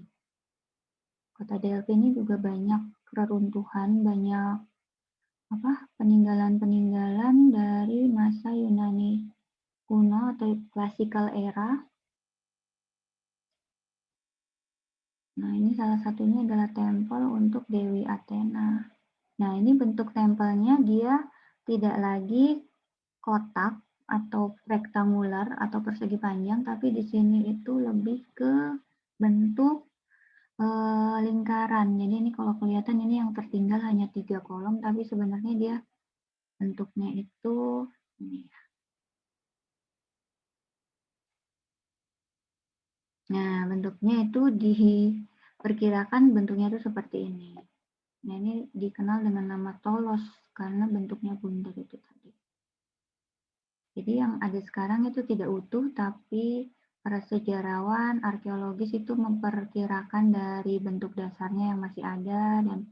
Kota Delphi ini juga banyak reruntuhan, banyak peninggalan-peninggalan dari masa Yunani kuno atau classical era. Nah, ini salah satunya adalah tempel untuk Dewi Athena. Nah, ini bentuk tempelnya dia tidak lagi kotak atau rektangular atau persegi panjang, tapi di sini itu lebih ke bentuk lingkaran. Jadi ini kalau kelihatan ini yang tertinggal hanya 3 kolom, tapi sebenarnya dia bentuknya itu ini. Nah, bentuknya itu diperkirakan bentuknya itu seperti ini. Nah, ini dikenal dengan nama Tolos karena bentuknya bundar itu tadi. Jadi yang ada sekarang itu tidak utuh, tapi para sejarawan, arkeologis itu memperkirakan dari bentuk dasarnya yang masih ada dan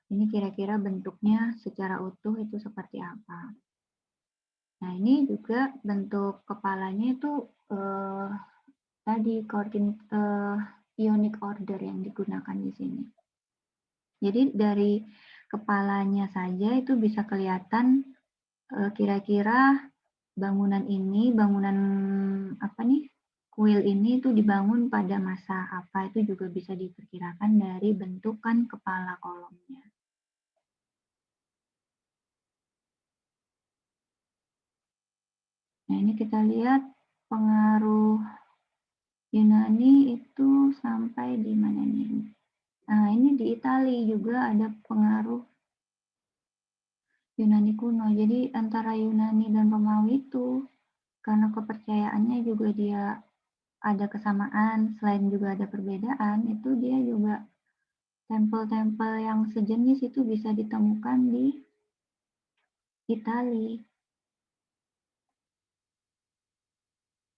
ini kira-kira bentuknya secara utuh itu seperti apa. Nah, ini juga bentuk kepalanya itu tadi ionic order yang digunakan di sini. Jadi dari kepalanya saja itu bisa kelihatan kira-kira bangunan apa nih, kuil ini itu dibangun pada masa apa, itu juga bisa diperkirakan dari bentukan kepala kolomnya. Nah, ini kita lihat pengaruh Yunani itu sampai di mana nih? Nah, ini di Italia juga ada pengaruh Yunani kuno. Jadi antara Yunani dan Romawi itu karena kepercayaannya juga dia ada kesamaan, selain juga ada perbedaan, itu dia juga tempel-tempel yang sejenis itu bisa ditemukan di Italia.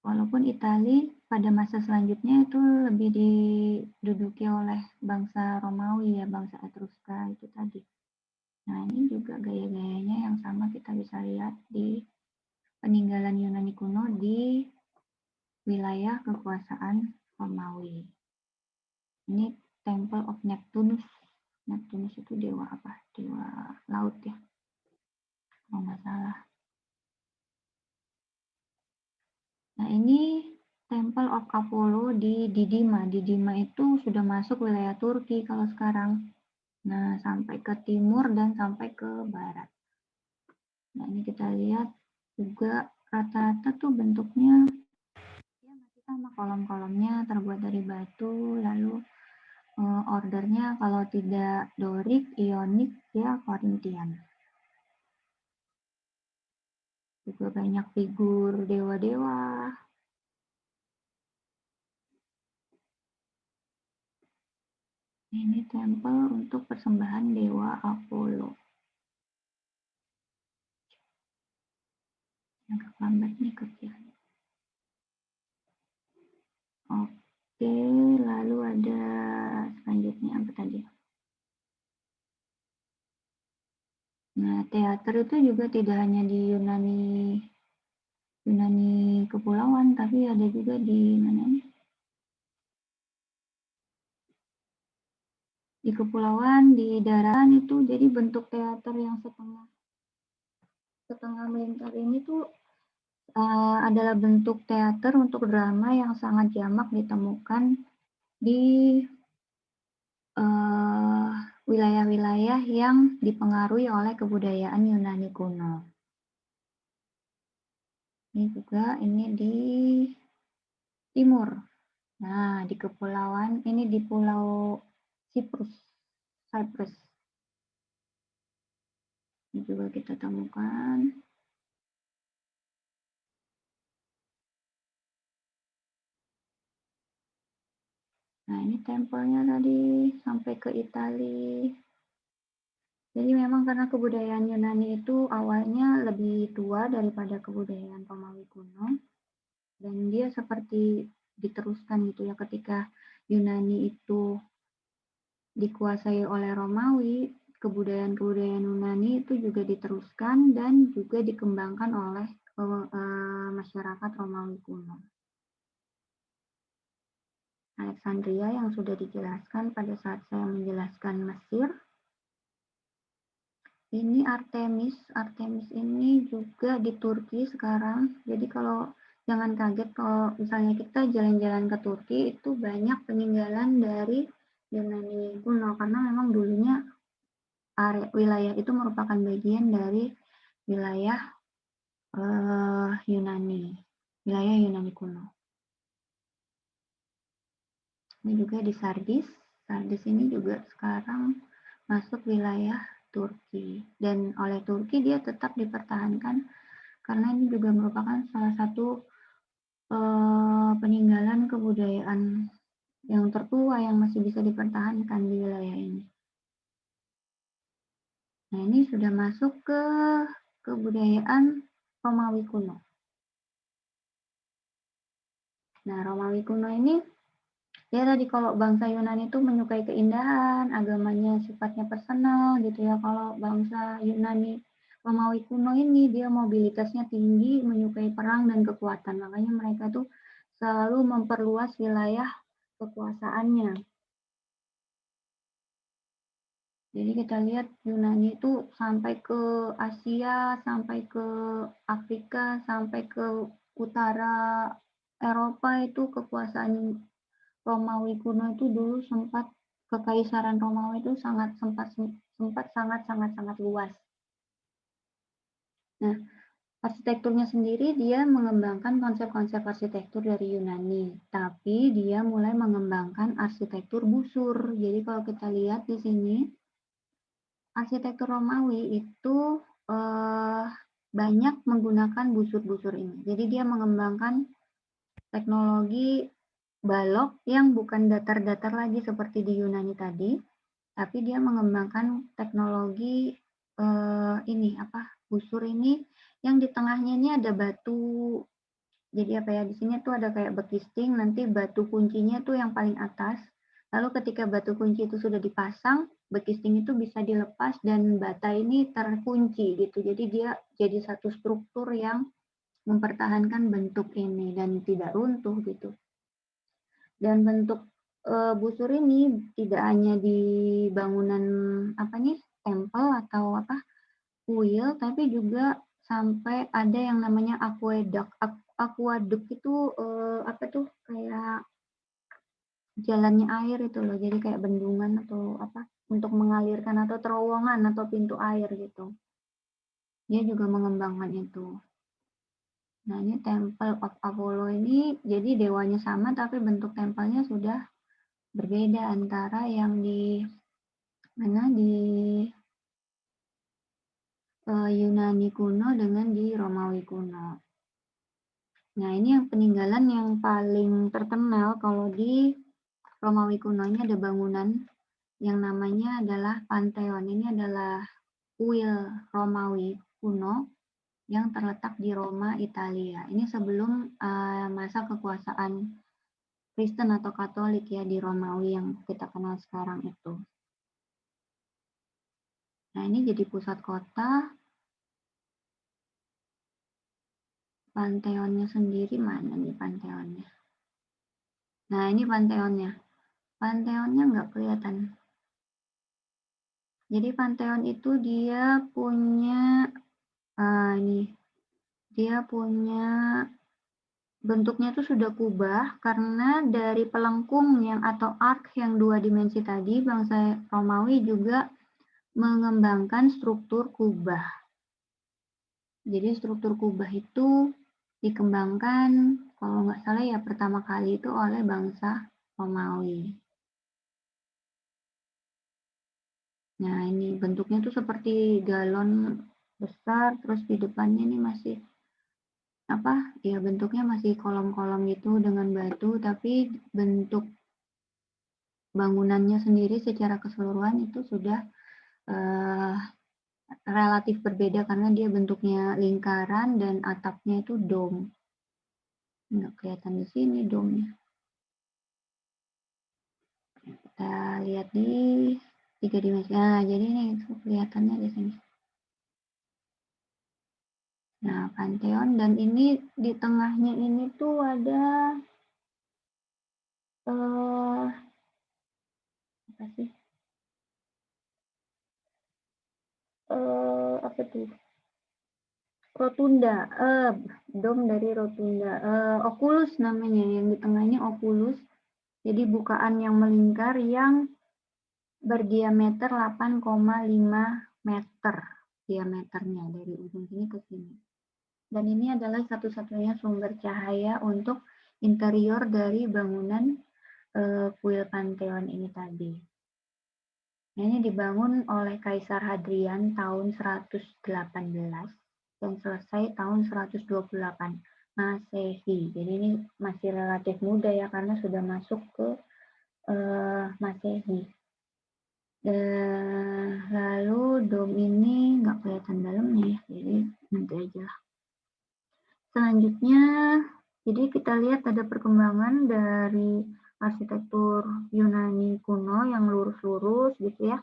Walaupun Italia pada masa selanjutnya itu lebih diduduki oleh bangsa Romawi ya, bangsa Etruska itu tadi. Nah, ini juga gaya-gayanya yang sama kita bisa lihat di peninggalan Yunani kuno di wilayah kekuasaan Romawi. Ini Temple of Neptunus. Neptunus itu dewa apa? Dewa laut ya, kalau nggak salah. Nah, ini Temple of Apollo di Didima. Didima itu sudah masuk wilayah Turki kalau sekarang. Nah, sampai ke timur dan sampai ke barat. Nah, ini kita lihat juga rata-rata tuh bentuknya ya masih sama, kolom-kolomnya terbuat dari batu, lalu ordernya kalau tidak Dorik, Ionik, ya Korintian. Juga banyak figur dewa-dewa. Ini tempel untuk persembahan dewa Apollo. Agak lambat nih kerjanya. Oke, lalu ada selanjutnya apa tadi? Nah, teater itu juga tidak hanya di Yunani kepulauan, tapi ada juga di mana nih? Di kepulauan, di daratan itu jadi bentuk teater yang setengah melingkar ini tuh adalah bentuk teater untuk drama yang sangat jamak ditemukan di wilayah-wilayah yang dipengaruhi oleh kebudayaan Yunani kuno. Ini juga ini di timur. Nah, di kepulauan ini di Pulau Cyprus. Ini juga kita temukan. Nah, ini tempelnya tadi sampai ke Italia. Jadi memang karena kebudayaan Yunani itu awalnya lebih tua daripada kebudayaan Romawi kuno, dan dia seperti diteruskan gitu ya, ketika Yunani itu dikuasai oleh Romawi, kebudayaan-kebudayaan Yunani itu juga diteruskan dan juga dikembangkan oleh masyarakat Romawi kuno. Alexandria yang sudah dijelaskan pada saat saya menjelaskan Mesir. Ini Artemis. Artemis ini juga di Turki sekarang. Jadi kalau jangan kaget kalau misalnya kita jalan-jalan ke Turki itu banyak peninggalan dari Yunani kuno karena memang dulunya wilayah itu merupakan bagian dari wilayah wilayah Yunani kuno. Ini juga di Sardis. Sardis ini juga sekarang masuk wilayah Turki. Dan oleh Turki dia tetap dipertahankan karena ini juga merupakan salah satu peninggalan kebudayaan yang tertua yang masih bisa dipertahankan di wilayah ini. Nah, ini sudah masuk ke kebudayaan Romawi kuno. Nah, Romawi kuno ini ya tadi kalau bangsa Yunani itu menyukai keindahan, agamanya sifatnya personal gitu ya. Kalau bangsa Yunani Romawi kuno ini dia mobilitasnya tinggi, menyukai perang dan kekuatan. Makanya mereka tuh selalu memperluas wilayah kekuasaannya. Jadi kita lihat Yunani itu sampai ke Asia, sampai ke Afrika, sampai ke utara Eropa itu kekuasaan Romawi kuno itu dulu sempat kekaisaran Romawi itu sempat sangat luas. Nah, arsitekturnya sendiri dia mengembangkan konsep-konsep arsitektur dari Yunani, tapi dia mulai mengembangkan arsitektur busur. Jadi kalau kita lihat di sini, arsitektur Romawi itu banyak menggunakan busur-busur ini. Jadi dia mengembangkan teknologi balok yang bukan datar-datar lagi seperti di Yunani tadi, tapi dia mengembangkan teknologi busur ini yang di tengahnya ini ada batu. Jadi di sini tuh ada kayak bekisting, nanti batu kuncinya tuh yang paling atas. Lalu ketika batu kunci itu sudah dipasang, bekisting itu bisa dilepas dan bata ini terkunci gitu. Jadi dia jadi satu struktur yang mempertahankan bentuk ini dan tidak runtuh gitu. Dan bentuk busur ini tidak hanya di bangunan tempel atau kuil, tapi juga sampai ada yang namanya aqueduct. Aqueduct itu kayak jalannya air itu loh, jadi kayak bendungan atau untuk mengalirkan atau terowongan atau pintu air gitu. Dia juga mengembangkan itu. Nah, ini Temple of Apollo ini jadi dewanya sama tapi bentuk tempelnya sudah berbeda antara yang di Yunani kuno dengan di Romawi kuno. Nah, ini yang peninggalan yang paling terkenal kalau di Romawi kuno ini ada bangunan yang namanya adalah Pantheon. Ini adalah kuil Romawi kuno yang terletak di Roma, Italia. Ini sebelum masa kekuasaan Kristen atau Katolik ya di Romawi yang kita kenal sekarang itu. Nah, ini jadi pusat kota. Pantheonnya sendiri mana nih Pantheonnya? Nah, ini Pantheonnya. Pantheonnya nggak kelihatan. Jadi Pantheon itu dia punya bentuknya itu sudah kubah karena dari pelengkung atau ark yang 2 dimensi tadi, bangsa Romawi juga mengembangkan struktur kubah. Jadi struktur kubah itu dikembangkan kalau nggak salah ya pertama kali itu oleh bangsa Romawi. Nah, ini bentuknya tuh seperti galon besar, terus di depannya ini masih bentuknya masih kolom-kolom gitu dengan batu, tapi bentuk bangunannya sendiri secara keseluruhan itu sudah relatif berbeda karena dia bentuknya lingkaran dan atapnya itu dome. Nggak kelihatan di sini dome-nya. Kita lihat di 3 dimensi. Nah, jadi ini kelihatannya di sini. Nah, Pantheon dan ini di tengahnya ini tuh ada apa sih? Apa tuh? Rotunda, dome dari Rotunda. Oculus namanya, yang di tengahnya Oculus. Jadi bukaan yang melingkar yang berdiameter 8,5 meter diameternya dari ujung sini ke sini. Dan ini adalah satu-satunya sumber cahaya untuk interior dari bangunan kuil Pantheon ini tadi. Nah, ini dibangun oleh Kaisar Hadrian tahun 118 dan selesai tahun 128 Masehi. Jadi ini masih relatif muda ya karena sudah masuk ke Masehi. Lalu dom ini nggak kelihatan dalamnya ya, jadi nanti aja lah. Selanjutnya, jadi kita lihat ada perkembangan dari arsitektur Yunani kuno yang lurus-lurus gitu ya,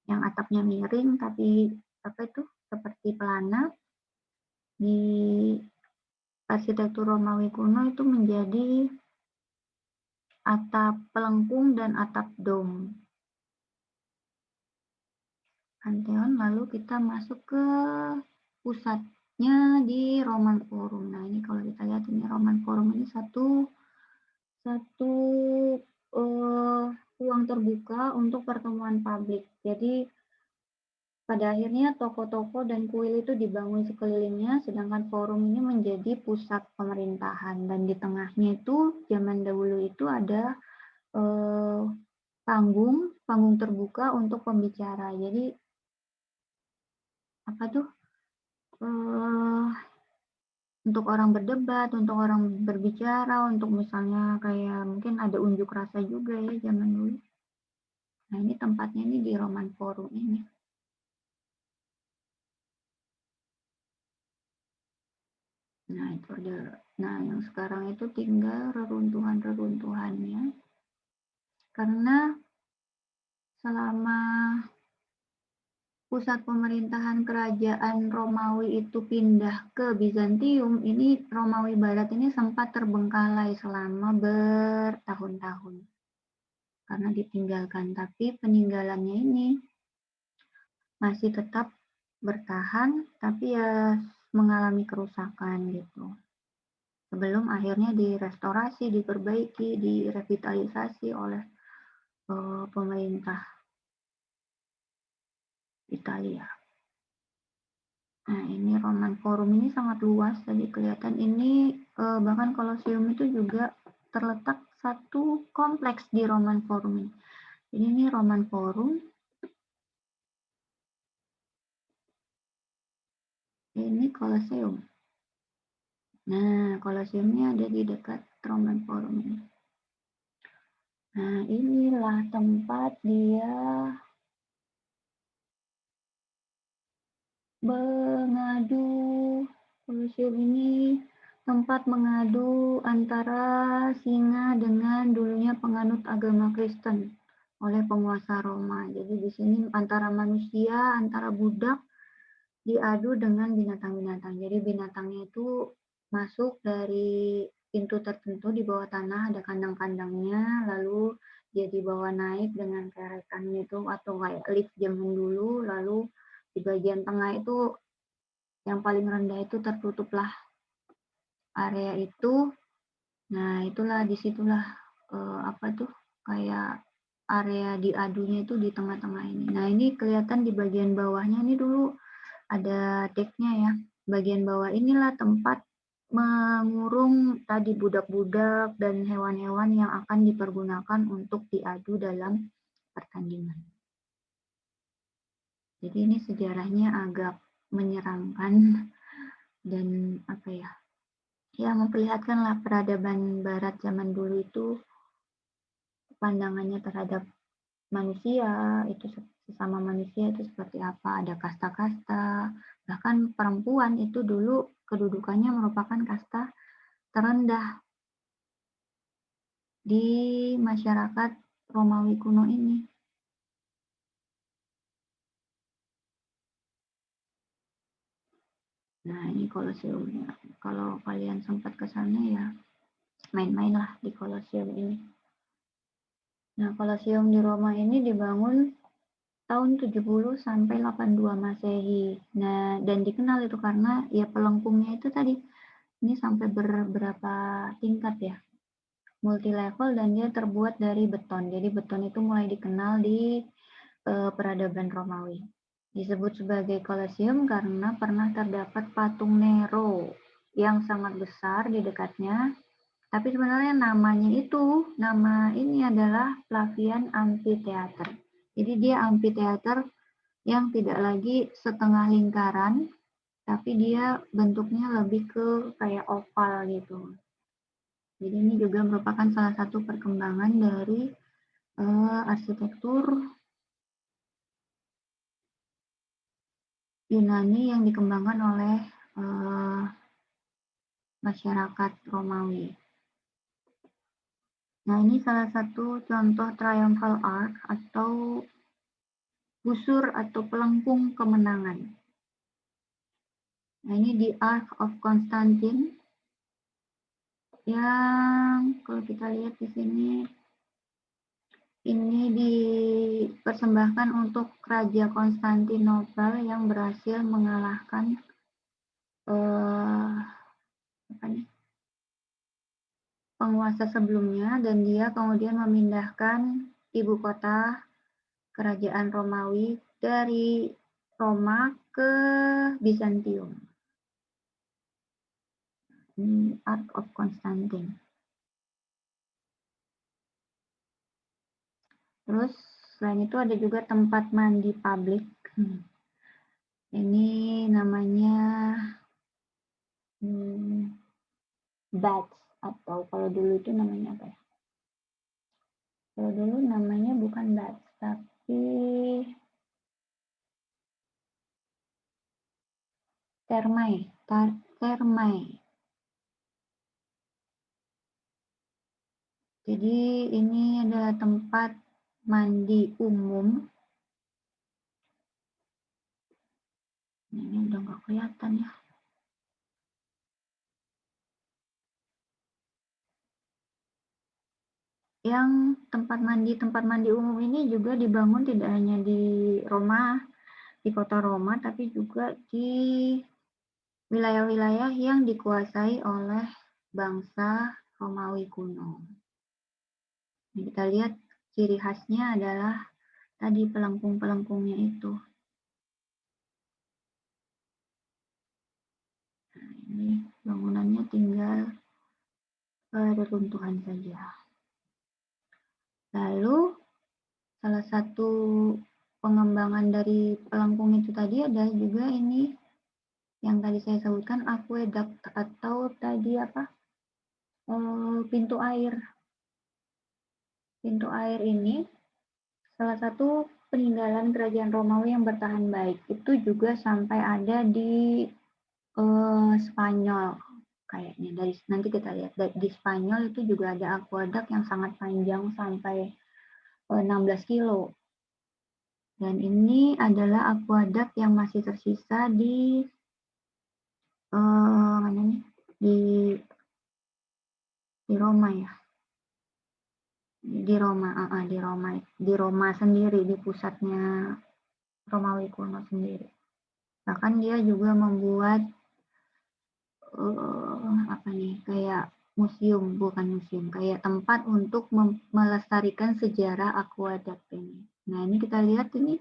yang atapnya miring tapi seperti pelana. Di arsitektur Romawi kuno itu menjadi atap pelengkung dan atap dom. Pantheon, lalu kita masuk ke pusatnya di Roman Forum. Nah, ini kalau kita lihat ini Roman Forum ini satu ruang terbuka untuk pertemuan publik. Jadi pada akhirnya toko-toko dan kuil itu dibangun sekelilingnya, sedangkan forum ini menjadi pusat pemerintahan. Dan di tengahnya itu zaman dahulu itu ada panggung terbuka untuk pembicara. Jadi apa tuh? Untuk orang berdebat, untuk orang berbicara, untuk misalnya kayak mungkin ada unjuk rasa juga ya zaman dulu. Nah, ini tempatnya ini di Roman Forum ini. Nah, itu ada. Nah, yang sekarang itu tinggal reruntuhan-reruntuhannya. Karena selama pusat pemerintahan kerajaan Romawi itu pindah ke Bizantium, ini Romawi Barat ini sempat terbengkalai selama bertahun-tahun. Karena ditinggalkan, tapi peninggalannya ini masih tetap bertahan, tapi ya mengalami kerusakan gitu. Sebelum akhirnya direstorasi, diperbaiki, direvitalisasi oleh pemerintah Italia. Nah, ini Roman Forum ini sangat luas, tadi kelihatan ini bahkan Colosseum itu juga terletak satu kompleks di Roman Forum ini. Jadi ini Roman Forum, ini Colosseum. Nah, Colosseumnya ada di dekat Roman Forum ini. Nah, inilah tempat dia mengadu. Colosseum ini tempat mengadu antara singa dengan dulunya penganut agama Kristen oleh penguasa Roma. Jadi di sini antara manusia, antara budak diadu dengan binatang-binatang. Jadi binatangnya itu masuk dari pintu tertentu di bawah tanah, ada kandang-kandangnya, lalu dia dibawa naik dengan kerekan itu atau kayak lift zaman dulu, lalu di bagian tengah itu yang paling rendah itu tertutuplah area itu. Nah, itulah disitulah apa tuh kayak area diadunya itu di tengah-tengah ini. Nah, ini kelihatan di bagian bawahnya ini dulu ada decknya ya. Bagian bawah inilah tempat mengurung tadi budak-budak dan hewan-hewan yang akan dipergunakan untuk diadu dalam pertandingan. Jadi ini sejarahnya agak menyeramkan dan apa ya, ya memperlihatkanlah peradaban barat zaman dulu itu pandangannya terhadap manusia, itu sesama manusia itu seperti apa, ada kasta-kasta, bahkan perempuan itu dulu kedudukannya merupakan kasta terendah di masyarakat Romawi kuno ini. Nah, ini Colosseumnya. Kalau kalian sempat ke sana ya main-main lah di Colosseum ini. Nah, Colosseum di Roma ini dibangun tahun 70 sampai 82 Masehi. Nah, dan dikenal itu karena ya pelengkungnya itu tadi ini sampai beberapa tingkat ya. Multi level dan dia terbuat dari beton. Jadi beton itu mulai dikenal di peradaban Romawi. Disebut sebagai Colosseum karena pernah terdapat patung Nero yang sangat besar di dekatnya. Tapi sebenarnya namanya itu, nama ini adalah Flavian Amphitheater. Jadi dia amphitheater yang tidak lagi setengah lingkaran, tapi dia bentuknya lebih ke kayak oval gitu. Jadi ini juga merupakan salah satu perkembangan dari arsitektur Yunani yang dikembangkan oleh masyarakat Romawi. Nah, ini salah satu contoh triumphal arch atau busur atau pelengkung kemenangan. Nah, ini di Arch of Constantine yang kalau kita lihat di sini Ini dipersembahkan untuk Raja Konstantinopel yang berhasil mengalahkan apa nih, penguasa sebelumnya, dan dia kemudian memindahkan ibu kota kerajaan Romawi dari Roma ke Bizantium. Art of Constantine. Terus selain itu ada juga tempat mandi publik. Ini namanya baths, atau kalau dulu itu namanya apa ya? Kalau dulu namanya bukan baths, tapi termai. Jadi ini adalah tempat mandi umum. Ini udah nggak kelihatan ya. Yang tempat mandi umum ini juga dibangun tidak hanya di Roma, di kota Roma, tapi juga di wilayah-wilayah yang dikuasai oleh bangsa Romawi kuno. Nah, kita lihat ciri khasnya adalah tadi pelengkung-pelengkungnya itu. Nah, ini bangunannya tinggal reruntuhan saja. Lalu salah satu pengembangan dari pelengkung itu tadi ada juga ini yang tadi saya sebutkan, aqueduct, atau tadi apa, pintu air. Pintu air ini salah satu peninggalan kerajaan Romawi yang bertahan baik. Itu juga sampai ada di Spanyol kayaknya. Nanti kita lihat di Spanyol itu juga ada aqueduct yang sangat panjang sampai 16 kilo. Dan ini adalah aqueduct yang masih tersisa di mana nih? Di Roma ya. Di Roma sendiri, di pusatnya Romawi kuno sendiri. Bahkan dia juga membuat kayak bukan museum, kayak tempat untuk melestarikan sejarah aqueduct ini. Nah, ini kita lihat ini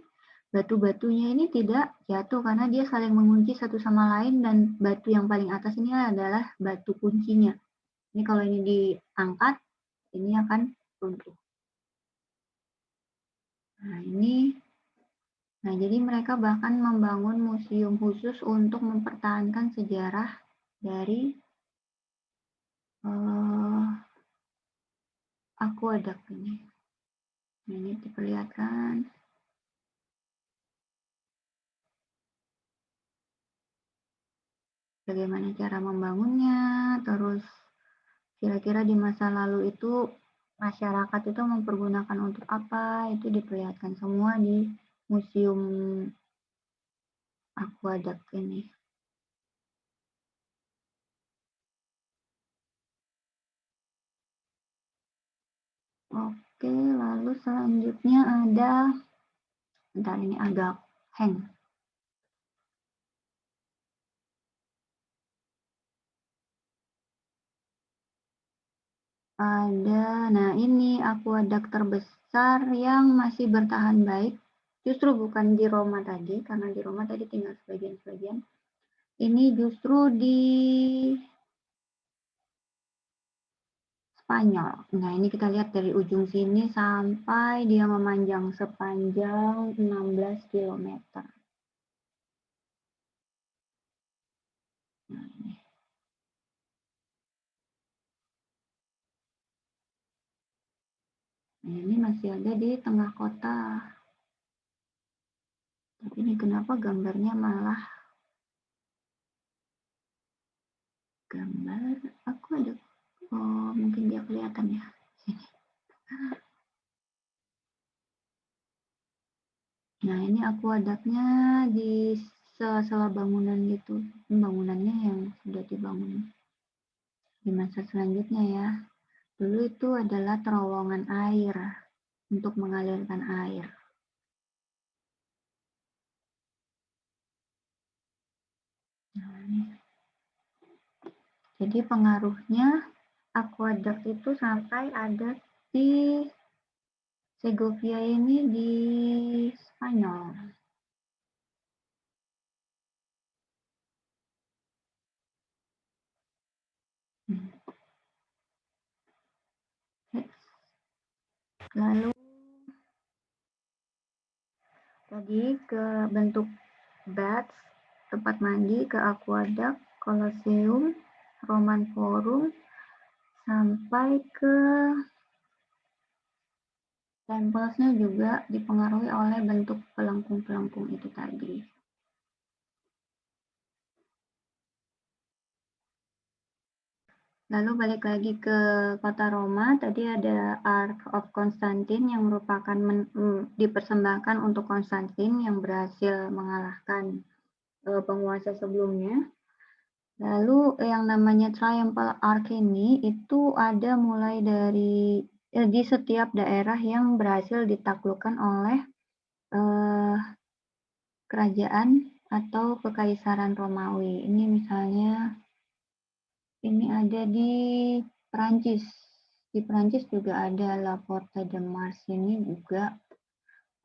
batu-batunya ini tidak jatuh karena dia saling mengunci satu sama lain, dan batu yang paling atas ini adalah batu kuncinya. Ini kalau ini diangkat, ini akan runtuh. Nah, jadi mereka bahkan membangun museum khusus untuk mempertahankan sejarah dari aqueduct ini. Nah, ini diperlihatkan bagaimana cara membangunnya, terus kira-kira di masa lalu itu masyarakat itu mempergunakan untuk apa, itu diperlihatkan semua di museum aqueduct ini. Oke, lalu selanjutnya ada, bentar ini agak hang. Nah ini aqueduct terbesar yang masih bertahan baik, justru bukan di Roma tadi, karena di Roma tadi tinggal sebagian-sebagian. Ini justru di Spanyol. Nah, ini kita lihat dari ujung sini sampai dia memanjang sepanjang 16 km. Nah, ini masih ada di tengah kota. Tapi ini kenapa gambarnya malah gambar aku ada, mungkin dia kelihatan ya. Nah, ini aqueduct-nya di sela-sela bangunan gitu. Bangunannya yang sudah dibangun di masa selanjutnya ya. Dulu itu adalah terowongan air. untuk mengalirkan air. Jadi pengaruhnya akueduk itu sampai ada di Segovia ini di Spanyol. Lalu tadi ke bentuk baths, tempat mandi, ke aqueduct, Colosseum, Roman Forum, sampai ke templesnya juga dipengaruhi oleh bentuk pelengkung-pelengkung itu tadi. Lalu balik lagi ke kota Roma, tadi ada Ark of Constantine yang merupakan dipersembahkan untuk Konstantin yang berhasil mengalahkan penguasa sebelumnya. Lalu yang namanya Triumphal Arch ini itu ada mulai dari di setiap daerah yang berhasil ditaklukkan oleh kerajaan atau kekaisaran Romawi. Ini misalnya ini ada di Perancis. Di Perancis juga ada La Porte de Mars, ini juga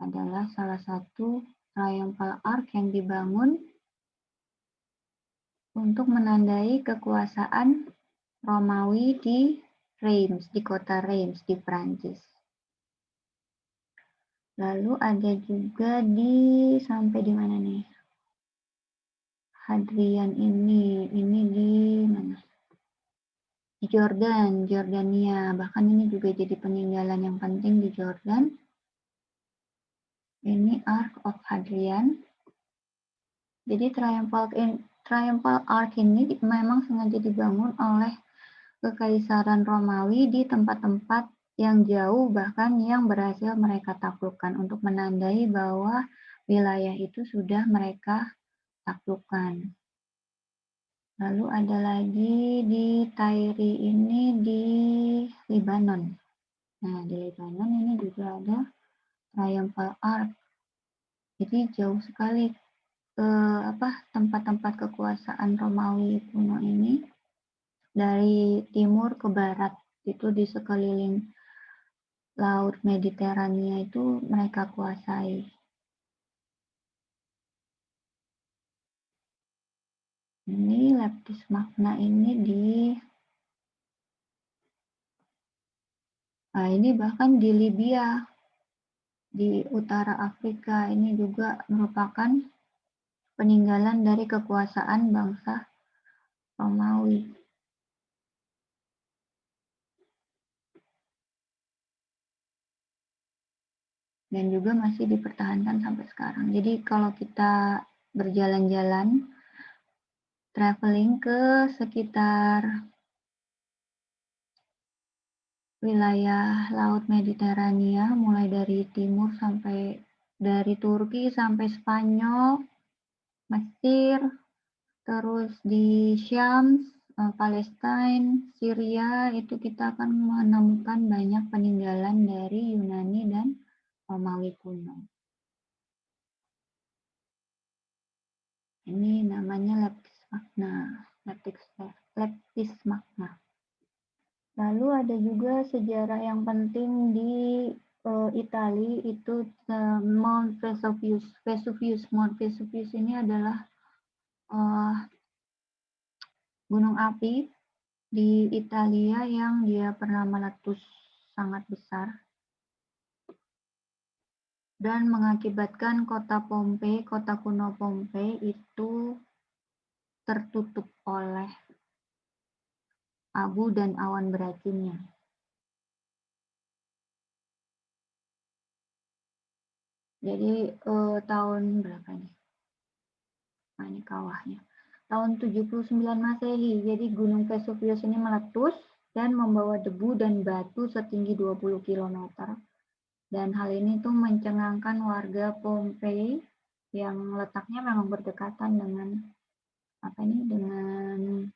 adalah salah satu Triumphal Arch yang dibangun untuk menandai kekuasaan Romawi di Reims, di kota Reims di Perancis. Lalu ada juga di sampai di mana nih? Hadrian ini di mana? Di Jordan, Jordania. Bahkan ini juga jadi peninggalan yang penting di Jordan. Ini Ark of Hadrian. Jadi Triumphal Arch ini memang sengaja dibangun oleh Kekaisaran Romawi di tempat-tempat yang jauh bahkan yang berhasil mereka taklukkan untuk menandai bahwa wilayah itu sudah mereka taklukkan. Lalu ada lagi di Tyre ini di Lebanon. Nah, di Lebanon ini juga ada Triumphal Arch. Jadi jauh sekali ke tempat-tempat kekuasaan Romawi kuno ini dari timur ke barat itu di sekeliling Laut Mediterania itu mereka kuasai. Ini Leptis Magna ini ini bahkan di Libya, di utara Afrika, ini juga merupakan peninggalan dari kekuasaan bangsa Romawi. Dan juga masih dipertahankan sampai sekarang. Jadi kalau kita berjalan-jalan, traveling ke sekitar wilayah Laut Mediterania, mulai dari timur sampai dari Turki sampai Spanyol, Mesir, terus di Syam, Palestina, Syria, itu kita akan menemukan banyak peninggalan dari Yunani dan Romawi kuno. Ini namanya Leptis Magna. Leptis Magna. Lalu ada juga sejarah yang penting di Italia itu Mount Vesuvius. Mount Vesuvius ini adalah gunung api di Italia yang dia pernah meletus sangat besar dan mengakibatkan kota kuno Pompei itu tertutup oleh abu dan awan beracunnya. Jadi tahun berapa nih? Nah, ini kawahnya. Tahun 79 Masehi. Jadi Gunung Vesuvius ini meletus dan membawa debu dan batu setinggi 20 km. Dan hal ini tuh mencengangkan warga Pompei yang letaknya memang berdekatan dengan dengan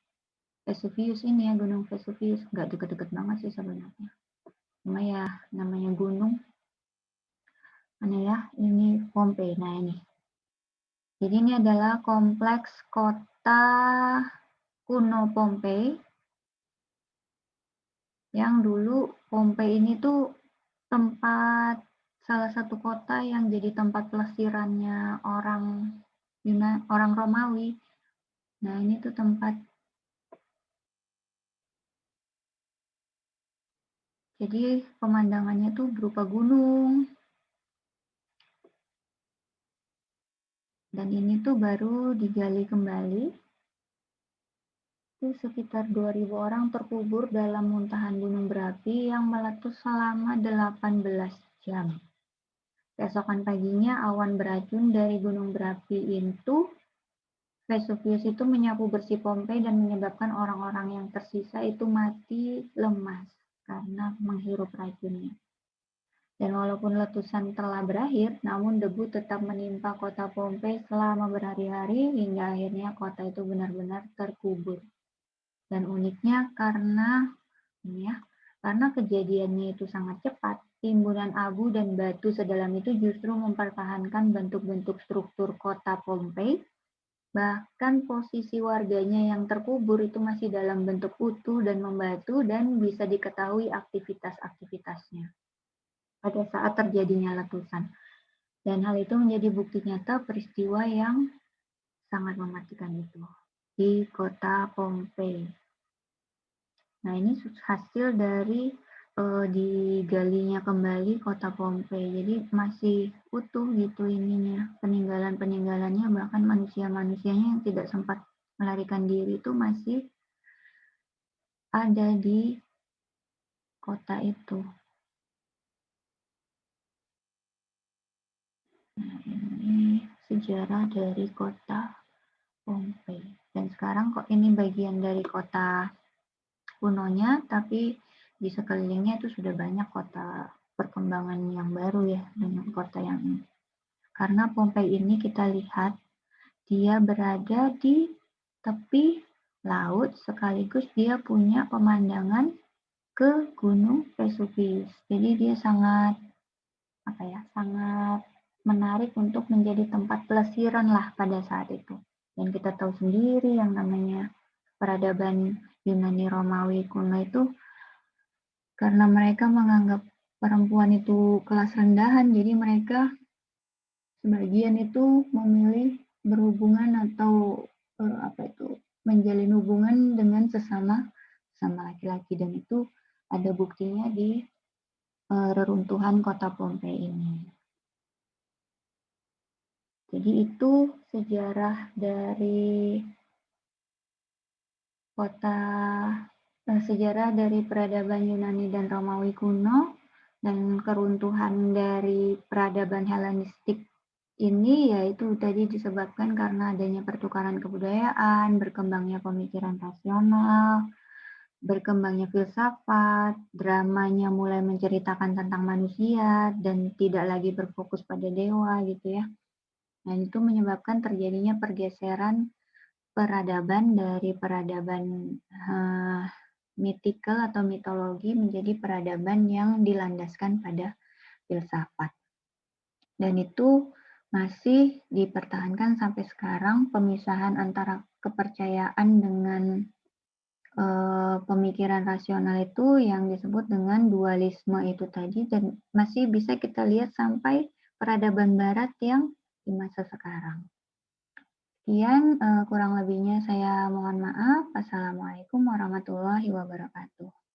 Vesuvius ini ya, Gunung Vesuvius. Nggak deket-deket banget sih sebenarnya. Cuma ya namanya gunung Mana ya? Ini Pompei. Nah ini. Jadi ini adalah kompleks kota kuno Pompei, yang dulu Pompei ini tuh tempat salah satu kota yang jadi tempat pelesirannya orang Romawi. Nah ini tuh tempat, jadi pemandangannya tuh berupa gunung. Dan ini tuh baru digali kembali. Itu sekitar 2.000 orang terkubur dalam muntahan gunung berapi yang meletus selama 18 jam. Keesokan paginya, awan beracun dari gunung berapi itu, Vesuvius itu menyapu bersih Pompei dan menyebabkan orang-orang yang tersisa itu mati lemas karena menghirup racunnya. Dan walaupun letusan telah berakhir, namun debu tetap menimpa kota Pompei selama berhari-hari hingga akhirnya kota itu benar-benar terkubur. Dan uniknya karena kejadiannya itu sangat cepat, timbunan abu dan batu sedalam itu justru mempertahankan bentuk-bentuk struktur kota Pompei. Bahkan posisi warganya yang terkubur itu masih dalam bentuk utuh dan membatu dan bisa diketahui aktivitas-aktivitasnya pada saat terjadinya letusan. Dan hal itu menjadi bukti nyata peristiwa yang sangat mematikan itu di kota Pompei. Nah, ini hasil dari digalinya kembali kota Pompei. Jadi masih utuh gitu ininya, peninggalan-peninggalannya, bahkan manusia-manusianya yang tidak sempat melarikan diri itu masih ada di kota itu. Nah, ini sejarah dari kota Pompei. Dan sekarang kok ini bagian dari kota kunonya, tapi di sekelilingnya itu sudah banyak kota perkembangan yang baru ya, dengan kota yang ini. Karena Pompei ini kita lihat, dia berada di tepi laut sekaligus dia punya pemandangan ke Gunung Vesuvius. Jadi dia sangat sangat menarik untuk menjadi tempat pelesiran lah pada saat itu. Dan kita tahu sendiri yang namanya peradaban Yunani Romawi kuno itu, karena mereka menganggap perempuan itu kelas rendahan, jadi mereka sebagian itu memilih berhubungan atau menjalin hubungan dengan sesama laki-laki, dan itu ada buktinya di reruntuhan kota Pompei ini. Jadi itu sejarah dari sejarah dari peradaban Yunani dan Romawi kuno, dan keruntuhan dari peradaban Helenistik ini yaitu tadi disebabkan karena adanya pertukaran kebudayaan, berkembangnya pemikiran rasional, berkembangnya filsafat, dramanya mulai menceritakan tentang manusia dan tidak lagi berfokus pada dewa gitu ya. Nah, itu menyebabkan terjadinya pergeseran peradaban dari peradaban mythical atau mitologi menjadi peradaban yang dilandaskan pada filsafat. Dan itu masih dipertahankan sampai sekarang, pemisahan antara kepercayaan dengan pemikiran rasional itu yang disebut dengan dualisme itu tadi, dan masih bisa kita lihat sampai peradaban barat yang di masa sekarang. Sekian, kurang lebihnya saya mohon maaf. Assalamualaikum warahmatullahi wabarakatuh.